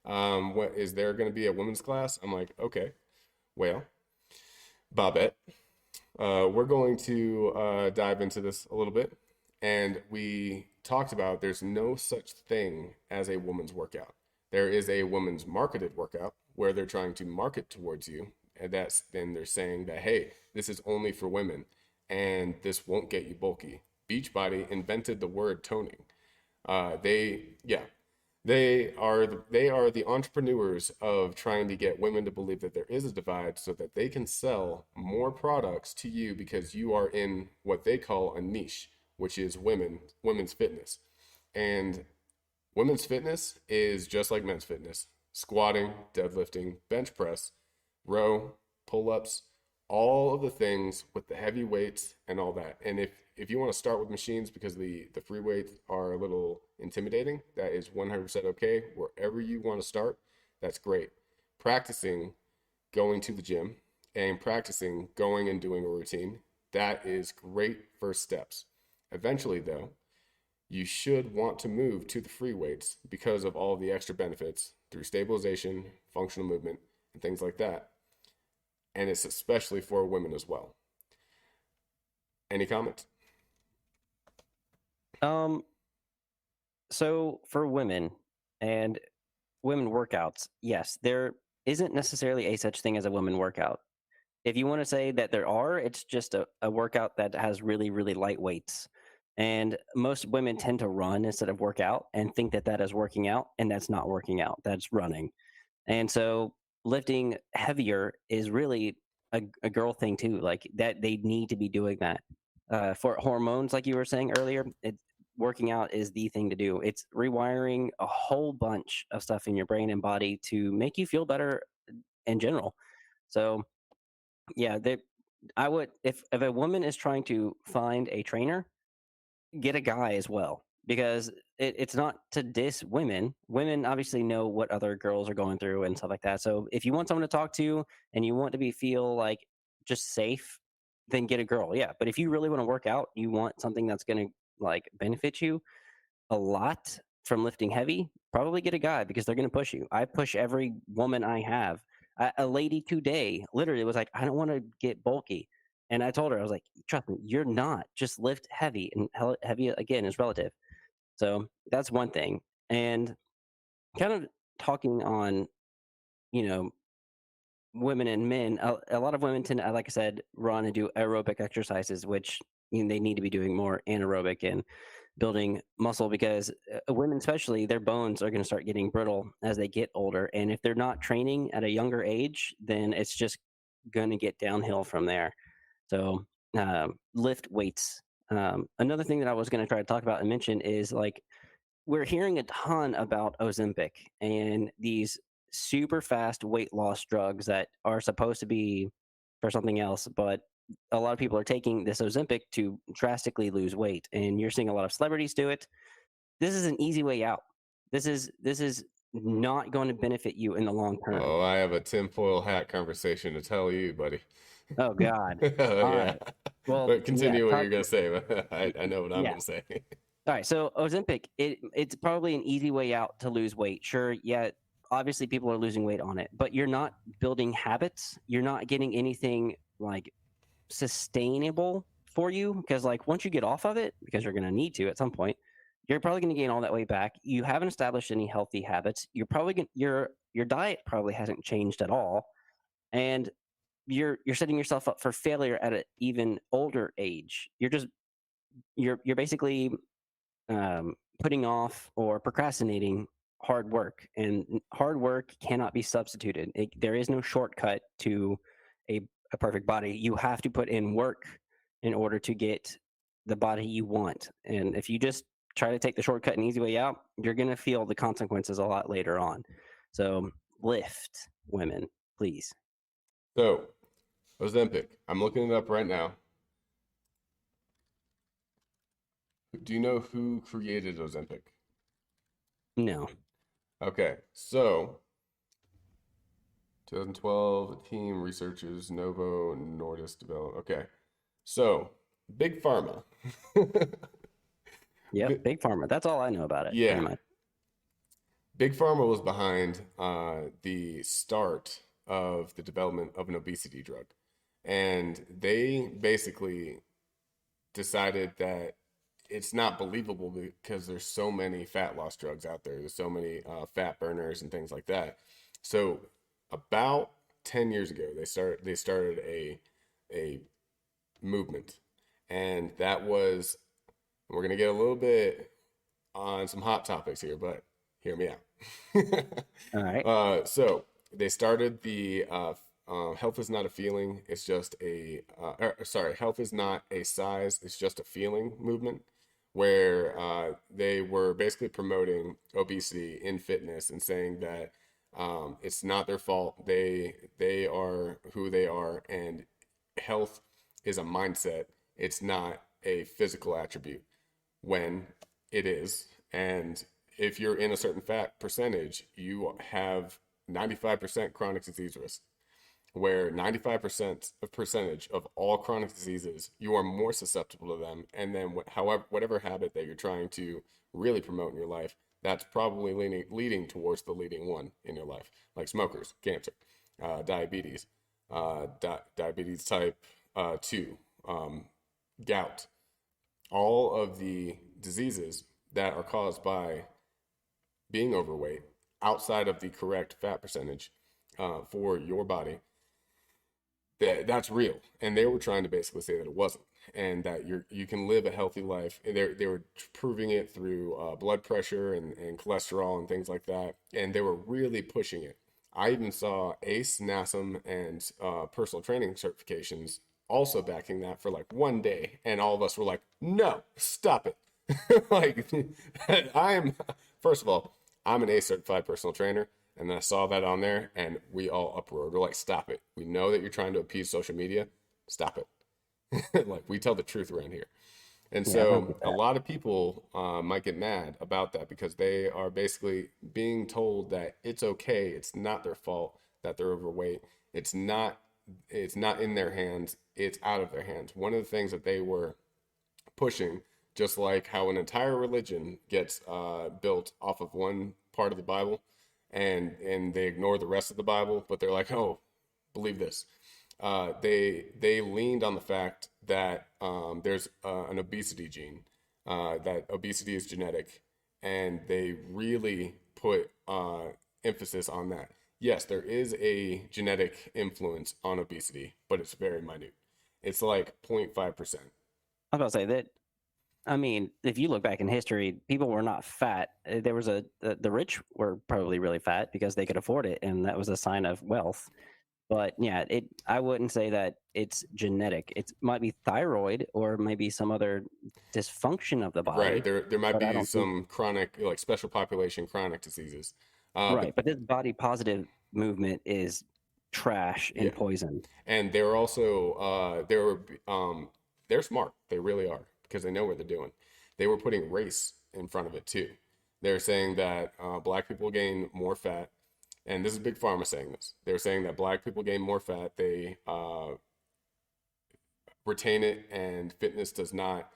What is there going to be a women's class? I'm like, okay, well, Bobette, we're going to dive into this a little bit. And we talked about there's no such thing as a woman's workout. There is a woman's marketed workout where they're trying to market towards you. And then they're saying that, hey, this is only for women and this won't get you bulky. Beachbody invented the word toning. They are the entrepreneurs of trying to get women to believe that there is a divide so that they can sell more products to you because you are in what they call a niche, which is women's fitness. And women's fitness is just like men's fitness. Squatting, deadlifting, bench press, row, pull-ups, all of the things with the heavy weights and all that. And if you want to start with machines because the free weights are a little intimidating, that is 100% okay. Wherever you want to start, that's great. Practicing going to the gym and practicing going and doing a routine, that is great first steps. Eventually, though, you should want to move to the free weights because of all the extra benefits through stabilization, functional movement, and things like that. And it's especially for women as well. Any comments? So for women and women workouts, yes, there isn't necessarily a such thing as a women workout. If you want to say that there are, it's just a workout that has really, really light weights. And most women tend to run instead of work out and think that that is working out, and that's not working out. That's running. And so lifting heavier is really a girl thing too. Like that, they need to be doing that. For hormones, like you were saying earlier, working out is the thing to do. It's rewiring a whole bunch of stuff in your brain and body to make you feel better in general. So yeah, I would, if a woman is trying to find a trainer, get a guy as well, because it's not to diss women. Women obviously know what other girls are going through and stuff like that. So if you want someone to talk to and you want to feel like just safe, then get a girl. Yeah. But if you really want to work out, you want something that's going to like benefit you a lot from lifting heavy, probably get a guy because they're going to push you. I push every woman I have. A lady today literally was like, I don't want to get bulky. And I told her, I was like, trust me, you're not. Just lift heavy. And heavy, again, is relative. So that's one thing. And kind of talking on, you know, women and men, a lot of women tend to, like I said, run and do aerobic exercises, which they need to be doing more anaerobic and building muscle, because women especially, their bones are going to start getting brittle as they get older. And if they're not training at a younger age, then it's just going to get downhill from there. So lift weights. Another thing that I was going to try to talk about and mention is like we're hearing a ton about Ozempic and these super fast weight loss drugs that are supposed to be for something else, but a lot of people are taking this Ozempic to drastically lose weight, and you're seeing a lot of celebrities do it. This is an easy way out. This is not going to benefit you in the long term. Oh, I have a tinfoil hat conversation to tell you, buddy. Oh God. Oh, All yeah. right. Well, But continue what talk, you're gonna say. But I know what I'm yeah. gonna say. All right. So Ozempic, it's probably an easy way out to lose weight. Sure. Yeah. Obviously, people are losing weight on it, but you're not building habits. You're not getting anything like sustainable for you, because like once you get off of it, because you're going to need to at some point, you're probably going to gain all that weight back. You haven't established any healthy habits. You're probably going your diet probably hasn't changed at all, and you're setting yourself up for failure at an even older age. You're basically putting off or procrastinating hard work, and hard work cannot be substituted. There is no shortcut to a perfect body. You have to put in work in order to get the body you want. And if you just try to take the shortcut and easy way out, you're going to feel the consequences a lot later on. So lift, women, please. So, Ozempic. I'm looking it up right now. Do you know who created Ozempic? No. Okay, so 2012, team researchers, Novo Nordisk developed. Okay, so Big Pharma. Yeah, Big Pharma. That's all I know about it, Yeah, pretty much. Big Pharma was behind the start of the development of an obesity drug. And they basically decided that it's not believable because there's so many fat loss drugs out there. There's so many fat burners and things like that. So about 10 years ago, they started a movement, and that was, we're gonna get a little bit on some hot topics here, but hear me out. All right. So they started the health is not a feeling, it's just a sorry, health is not a size, it's just a feeling movement, where they were basically promoting obesity in fitness and saying that it's not their fault. They are who they are, and health is a mindset. It's not a physical attribute when it is. And if you're in a certain fat percentage, you have 95% chronic disease risk, where 95% of percentage of all chronic diseases, you are more susceptible to them. And then whatever habit that you're trying to really promote in your life, that's probably leading towards the leading one in your life, like smokers, cancer, diabetes, diabetes type 2, gout, all of the diseases that are caused by being overweight outside of the correct fat percentage for your body. That's real, and they were trying to basically say that it wasn't, and that you can live a healthy life. And they were proving it through blood pressure and cholesterol and things like that, and they were really pushing it. I even saw ACE, NASM, and personal training certifications also backing that for like one day, and all of us were like, "No, stop it!" Like, first of all, I'm an ACE certified personal trainer. And then I saw that on there, and we all uproared. We're like, stop it. We know that you're trying to appease social media. Stop it. Like, we tell the truth around here. And Yeah, I don't so get a that. lot of people might get mad about that because they are basically being told that it's okay. It's not their fault that they're overweight. It's not in their hands. It's out of their hands. One of the things that they were pushing, just like how an entire religion gets built off of one part of the Bible, and they ignore the rest of the Bible, but they're like, oh, believe this. They leaned on the fact that there's an obesity gene, that obesity is genetic, and they really put emphasis on that. Yes, there is a genetic influence on obesity, but it's very minute. It's like 0.5%. I was about to say that. I mean, if you look back in history, people were not fat. There was the rich were probably really fat because they could afford it, and that was a sign of wealth. But yeah, I wouldn't say that it's genetic. It might be thyroid or maybe some other dysfunction of the Right. body, There might but I be don't think some chronic, like special population chronic diseases. But right. But this body positive movement is trash yeah, and poison. and they're also they're smart. They really are because they know what they're doing. They were putting race in front of it too. They're saying that black people gain more fat, and this is Big Pharma saying this. They're saying that black people gain more fat. They retain it, and fitness does not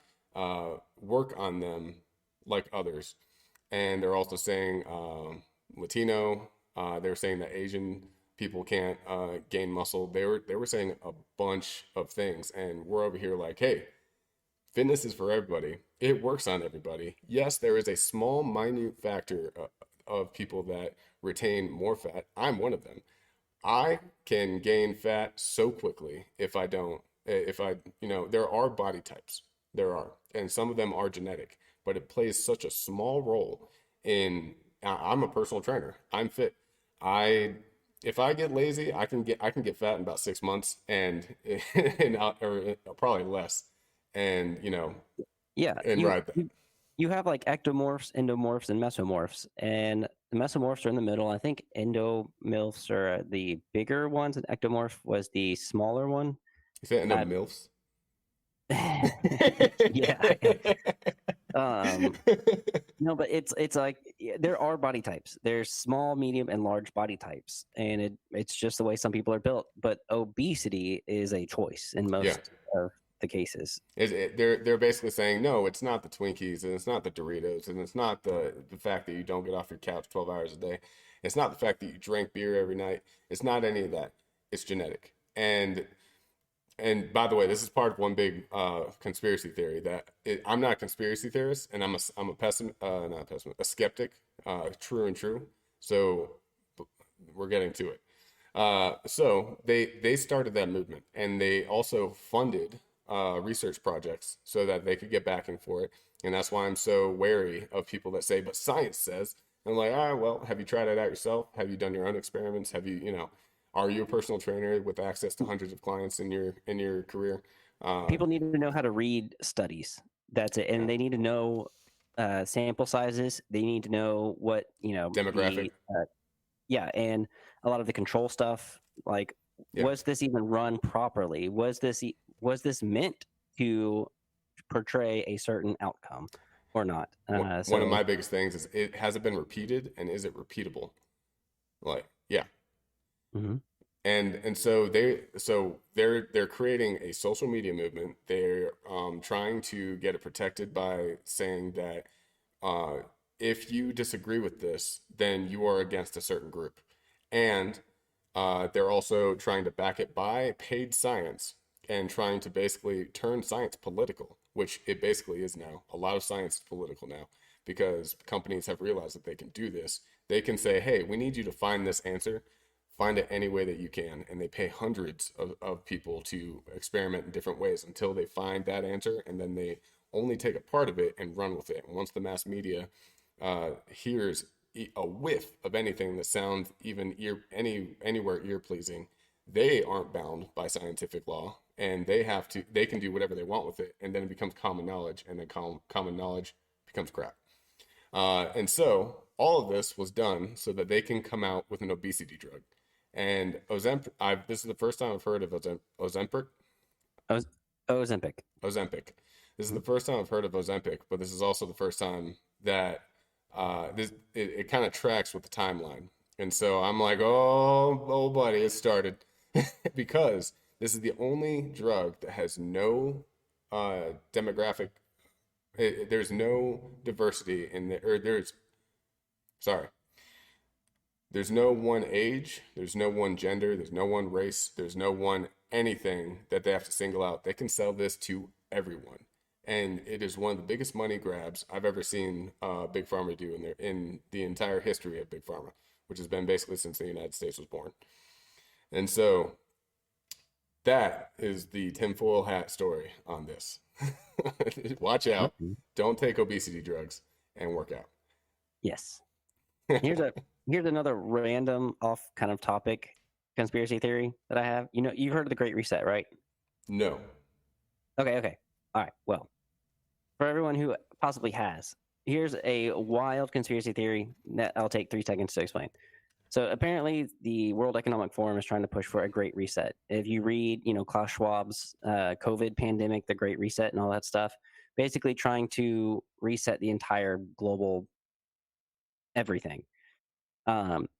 work on them like others. And they're also saying Latino. They're saying that Asian people can't gain muscle. They were saying a bunch of things, and we're over here like, hey, fitness is for everybody. It works on everybody. Yes, there is a small, minute factor of people that retain more fat. I'm one of them. I can gain fat so quickly if I, there are body types. There are, and some of them are genetic, but it plays such a small role in I'm a personal trainer. I'm fit. If I get lazy, I can get fat in about 6 months, or probably less, and Yeah, and ride that. you have like ectomorphs, endomorphs, and mesomorphs, and the mesomorphs are in the middle. I think endomorphs are the bigger ones, and ectomorph was the smaller one. You say no Uh, milfs? yeah. No, but it's like there are body types. There's small, medium, and large body types, and it's just the way some people are built. But obesity is a choice in Yeah. most of the cases. They're basically saying no, it's not the Twinkies and it's not the Doritos and it's not the fact that you don't get off your couch 12 hours a day. It's not the fact that you drink beer every night. It's not any of that. It's genetic. And by the way, this is part of one big conspiracy theory I'm not a conspiracy theorist, and I'm a pessimist, not a pessimist, a skeptic, true and true. So we're getting to it. So they started that movement, and they also funded research projects so that they could get backing for it. And that's why I'm so wary of people that say, "But science says." I'm like, well, have you tried it out yourself? Have you done your own experiments? Are you a personal trainer with access to hundreds of clients in your career? People need to know how to read studies. That's it, and they need to know sample sizes. They need to know what Demographic. And a lot of the control stuff. Like, was this even run properly? Was this meant to portray a certain outcome or not? One of my biggest things is has it been repeated, and is it repeatable? Like, yeah. Mm-hmm. And so they're creating a social media movement. They're trying to get it protected by saying that if you disagree with this, then you are against a certain group. And they're also trying to back it by paid science and trying to basically turn science political, which it basically is now. A lot of science is political now because companies have realized that they can do this. They can say, hey, we need you to find this answer. Find it any way that you can. And they pay hundreds of people to experiment in different ways until they find that answer. And then they only take a part of it and run with it. And once the mass media hears a whiff of anything that sounds even anywhere ear pleasing, they aren't bound by scientific law, and they can do whatever they want with it, and then it becomes common knowledge, and then common knowledge becomes crap. And so all of this was done so that they can come out with an obesity drug. And Ozempic, this is the first time I've heard of Ozempic. Ozempic. This is the first time I've heard of Ozempic, but this is also the first time that it kind of tracks with the timeline. And so I'm like, oh buddy, it started. Because this is the only drug that has no demographic. There's no diversity in the, or there's no one age, there's no one gender, there's no one race, there's no one anything that they have to single out. They can sell this to everyone. And it is one of the biggest money grabs I've ever seen Big Pharma do in the entire history of Big Pharma, which has been basically since the United States was born. And so that is the tinfoil hat story on this. Watch out. Don't take obesity drugs and work out. Yes. Here's another random off kind of topic conspiracy theory that I have. You've heard of the Great Reset, right? No. Okay. All right. Well, for everyone who possibly has, here's a wild conspiracy theory that I'll take 3 seconds to explain. So apparently the World Economic Forum is trying to push for a great reset. If you read, Klaus Schwab's COVID pandemic, the Great Reset and all that stuff, basically trying to reset the entire global everything.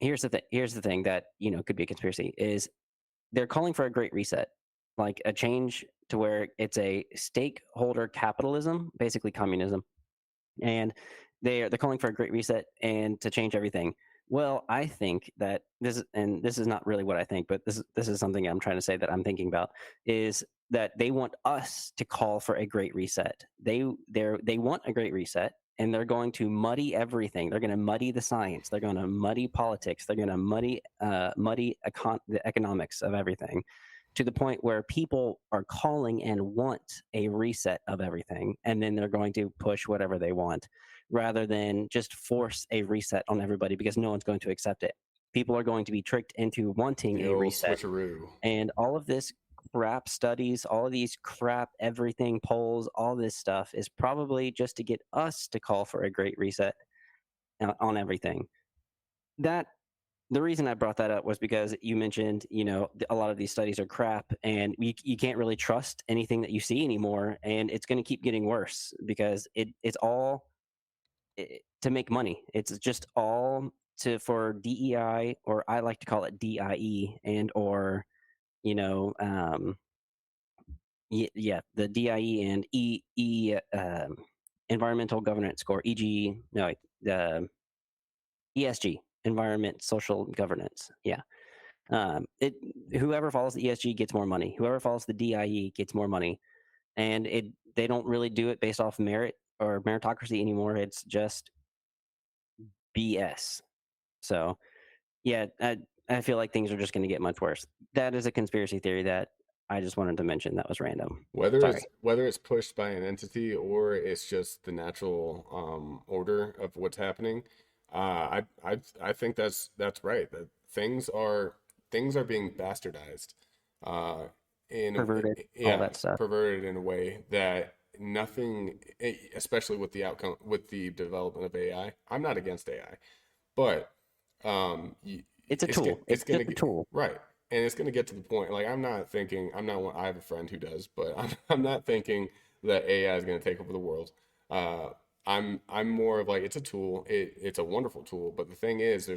Here's the thing that, could be a conspiracy is they're calling for a great reset, like a change to where it's a stakeholder capitalism, basically communism. And they're calling for a great reset and to change everything. Well, I think that this is not really what I think, but this is something I'm trying to say that I'm thinking about, is that they want us to call for a great reset. They want a great reset, and they're going to muddy everything. They're going to muddy the science. They're going to muddy politics. They're going to muddy the economics of everything, to the point where people are calling and want a reset of everything, and then they're going to push whatever they want. rather than just force a reset on everybody, because no one's going to accept it. People are going to be tricked into wanting The a old reset. switcheroo. And all of this crap studies, all of these crap everything polls, all this stuff is probably just to get us to call for a great reset on everything. That the reason I brought that up was because you mentioned, a lot of these studies are crap, and you can't really trust anything that you see anymore, and it's going to keep getting worse because it's all to make money. It's just all for DEI, or I like to call it DIE, and or the DIE and environmental governance score, the ESG, environment, social governance. Yeah. Whoever follows the ESG gets more money. Whoever follows the DIE gets more money. And they don't really do it based off merit or meritocracy anymore. It's just BS. So, yeah, I feel like things are just going to get much worse. That is a conspiracy theory that I just wanted to mention. That was random. Whether it's pushed by an entity or it's just the natural order of what's happening, I think that's right. That things are being bastardized, uh, Perverted, all that stuff. perverted in a way that nothing, especially with the development of AI. I'm not against AI, but it's a tool. It's gonna just a tool. right. And it's going to get to the point, like, I have a friend who does, but I'm not thinking that AI is going to take over the world. I'm more of like, it's a tool. It's a wonderful tool. But the thing is,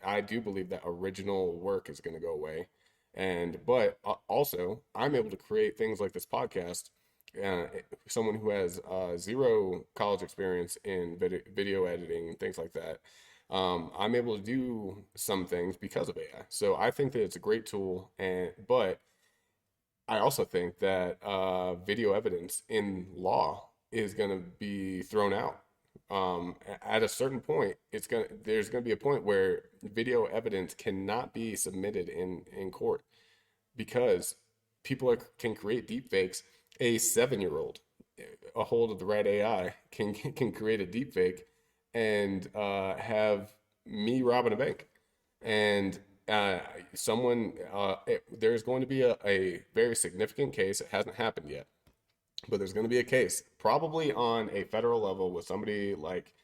I do believe that original work is going to go away. But also, I'm able to create things like this podcast. Someone who has zero college experience in video editing and things like that. I'm able to do some things because of AI. So I think that it's a great tool, but I also think that video evidence in law is going to be thrown out. At a certain point, there's going to be a point where video evidence cannot be submitted in court because can create deepfakes. A 7-year-old, a hold of the right AI, can create a deepfake and have me robbing a bank. And there's going to be a very significant case. It hasn't happened yet, but there's going to be a case probably on a federal level with somebody like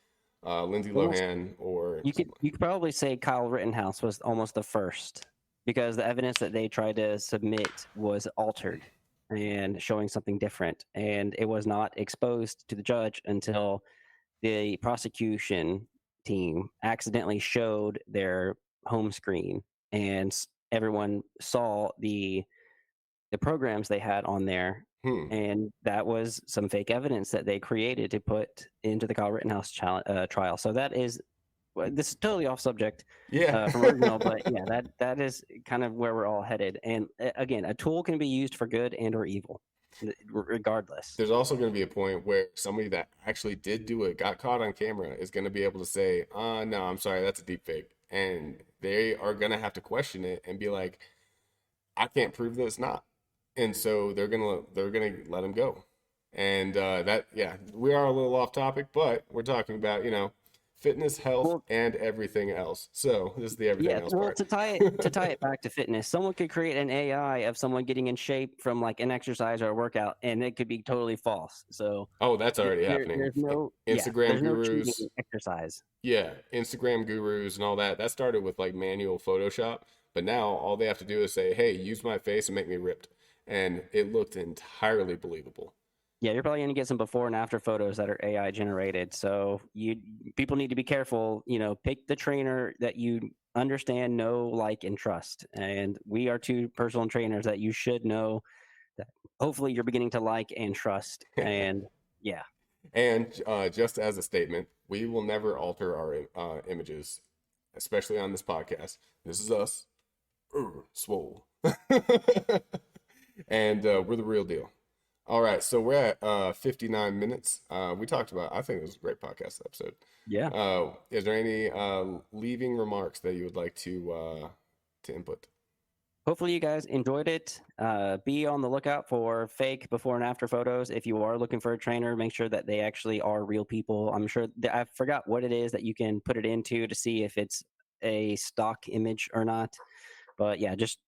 Lindsay Lohan or you could probably say Kyle Rittenhouse was almost the first, because the evidence that they tried to submit was altered and showing something different, and it was not exposed to the judge until the prosecution team accidentally showed their home screen, and everyone saw the programs they had on there. And that was some fake evidence that they created to put into the Kyle Rittenhouse trial. So this is totally off subject, from original, but yeah, that is kind of where we're all headed. And again, a tool can be used for good and or evil, regardless. There's also going to be a point where somebody that actually did do it, got caught on camera, is going to be able to say, no, I'm sorry, that's a deep fake. And they are going to have to question it and be like, I can't prove that it's not. And so they're going to let him go. And we are a little off topic, but we're talking about, fitness, health, and everything else. So this is the everything else part. To tie it back to fitness, someone could create an AI of someone getting in shape from like an exercise or a workout, and it could be totally false. So that's already happening. There's no Instagram gurus, no exercise. Yeah, Instagram gurus and all that. That started with like manual Photoshop, but now all they have to do is say, "Hey, use my face and make me ripped," and it looked entirely believable. Yeah, you're probably going to get some before and after photos that are AI generated. So people need to be careful. Pick the trainer that you understand, know, like, and trust. And we are two personal trainers that you should know that hopefully you're beginning to like and trust. And yeah. And just as a statement, we will never alter our images, especially on this podcast. This is us, swole, and we're the real deal. All right, so we're at 59 minutes. We talked about, I think it was a great podcast episode. Yeah. Is there any leaving remarks that you would like to input? hopefully you guys enjoyed it. Be on the lookout for fake before and after photos. If you are looking for a trainer, make sure that they actually are real people. I'm sure I forgot what it is that you can put it into to see if it's a stock image or not. But yeah, just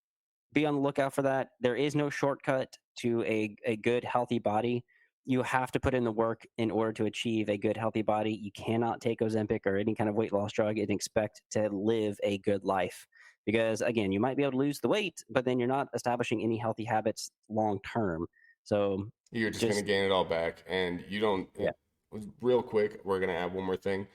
be on the lookout for that. There is no shortcut to a good, healthy body. You have to put in the work in order to achieve a good, healthy body. You cannot take Ozempic or any kind of weight loss drug and expect to live a good life. Because again, you might be able to lose the weight, but then you're not establishing any healthy habits long term. So You're just going to gain it all back, and you don't. yeah, Real quick, we're going to add one more thing.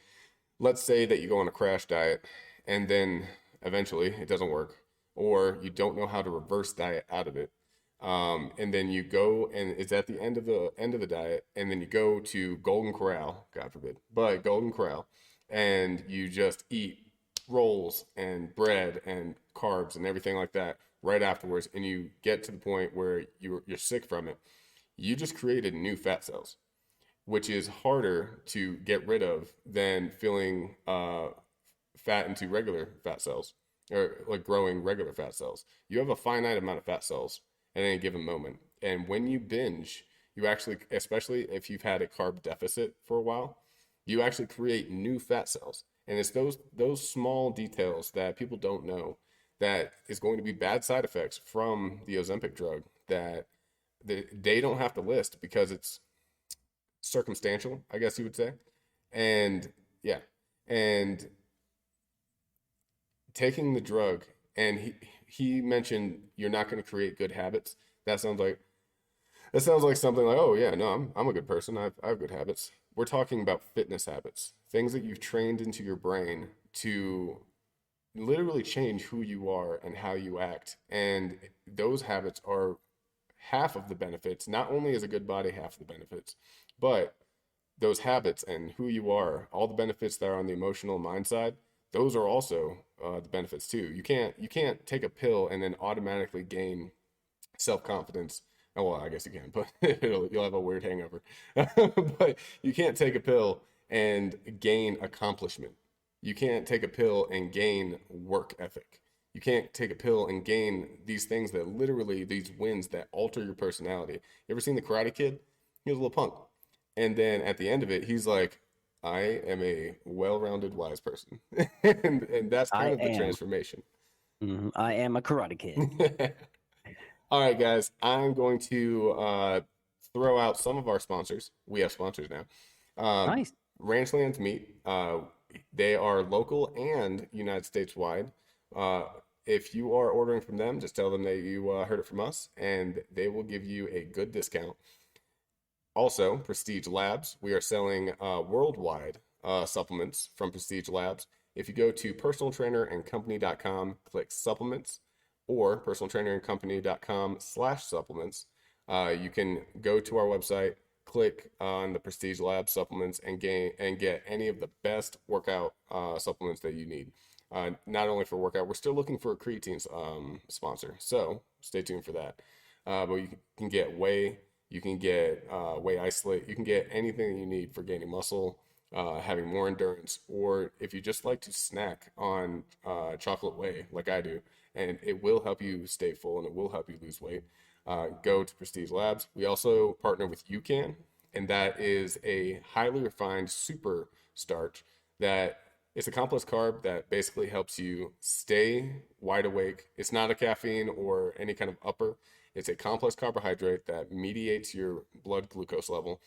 Let's say that you go on a crash diet, and then eventually it doesn't work, or you don't know how to reverse diet out of it. And then you go and it's at the end of the diet, and then you go to Golden Corral, God forbid, but Golden Corral, and you just eat rolls and bread and carbs and everything like that right afterwards, and you get to the point where you're sick from it. You just created new fat cells, which is harder to get rid of than filling fat into regular fat cells, or like growing regular fat cells. You have a finite amount of fat cells at any given moment. And when you binge, you actually, especially if you've had a carb deficit for a while, you actually create new fat cells. And it's those small details that people don't know that is going to be bad side effects from the Ozempic drug that they don't have to list because it's circumstantial, I guess you would say. And yeah, and taking the drug, and he mentioned you're not going to create good habits. That sounds like something like, oh yeah, no, I'm a good person. I have good habits. We're talking about fitness habits, things that you've trained into your brain to literally change who you are and how you act. And those habits are half of the benefits. Not only is a good body half the benefits, but those habits and who you are, all the benefits that are on the emotional mind side, those are also the benefits too. You can't take a pill and then automatically gain self-confidence. Oh, well, I guess you can, but you'll have a weird hangover. But you can't take a pill and gain accomplishment. You can't take a pill and gain work ethic. You can't take a pill and gain these things that literally, these wins that alter your personality. You ever seen The Karate Kid? He was a little punk. And then at the end of it, he's like, I am a well-rounded, wise person. And that's kind of the transformation. I am a Karate Kid. All right, guys, I'm going to throw out some of our sponsors. We have sponsors now. Nice. Ranchlands Meat. They are local and United States wide. If you are ordering from them, just tell them that you heard it from us, and they will give you a good discount. Also, Prestige Labs. We are selling worldwide supplements from Prestige Labs. If you go to personaltrainerandcompany.com, click supplements, or personaltrainerandcompany.com/supplements, you can go to our website, click on the Prestige Lab supplements, and get any of the best workout supplements that you need. Not only for workout, we're still looking for a creatine sponsor, so stay tuned for that. But you can get whey, you can get whey isolate, you can get anything that you need for gaining muscle, having more endurance, or if you just like to snack on chocolate whey like I do, and it will help you stay full and it will help you lose weight. Go to Prestige Labs. We also partner with UCAN, and that is a highly refined super starch that it's a complex carb that basically helps you stay wide awake. It's not a caffeine or any kind of upper. It's a complex carbohydrate that mediates your blood glucose level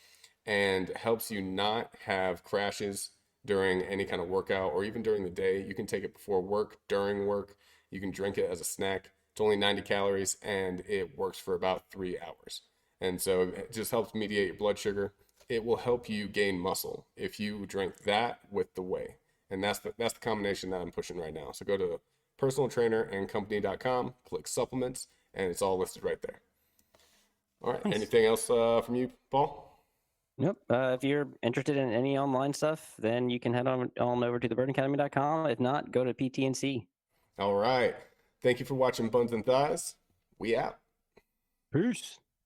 and helps you not have crashes during any kind of workout or even during the day. You can take it before work, during work. You can drink it as a snack. It's only 90 calories and it works for about 3 hours. And so it just helps mediate your blood sugar. It will help you gain muscle if you drink that with the whey. And that's the combination that I'm pushing right now. So go to personaltrainerandcompany.com, click supplements, and it's all listed right there. All right. Nice. Anything else from you, Paul? Nope. If you're interested in any online stuff, then you can head on over to thebirdacademy.com. If not, go to PT&C. All right. Thank you for watching Buns and Thighs. We out. Peace.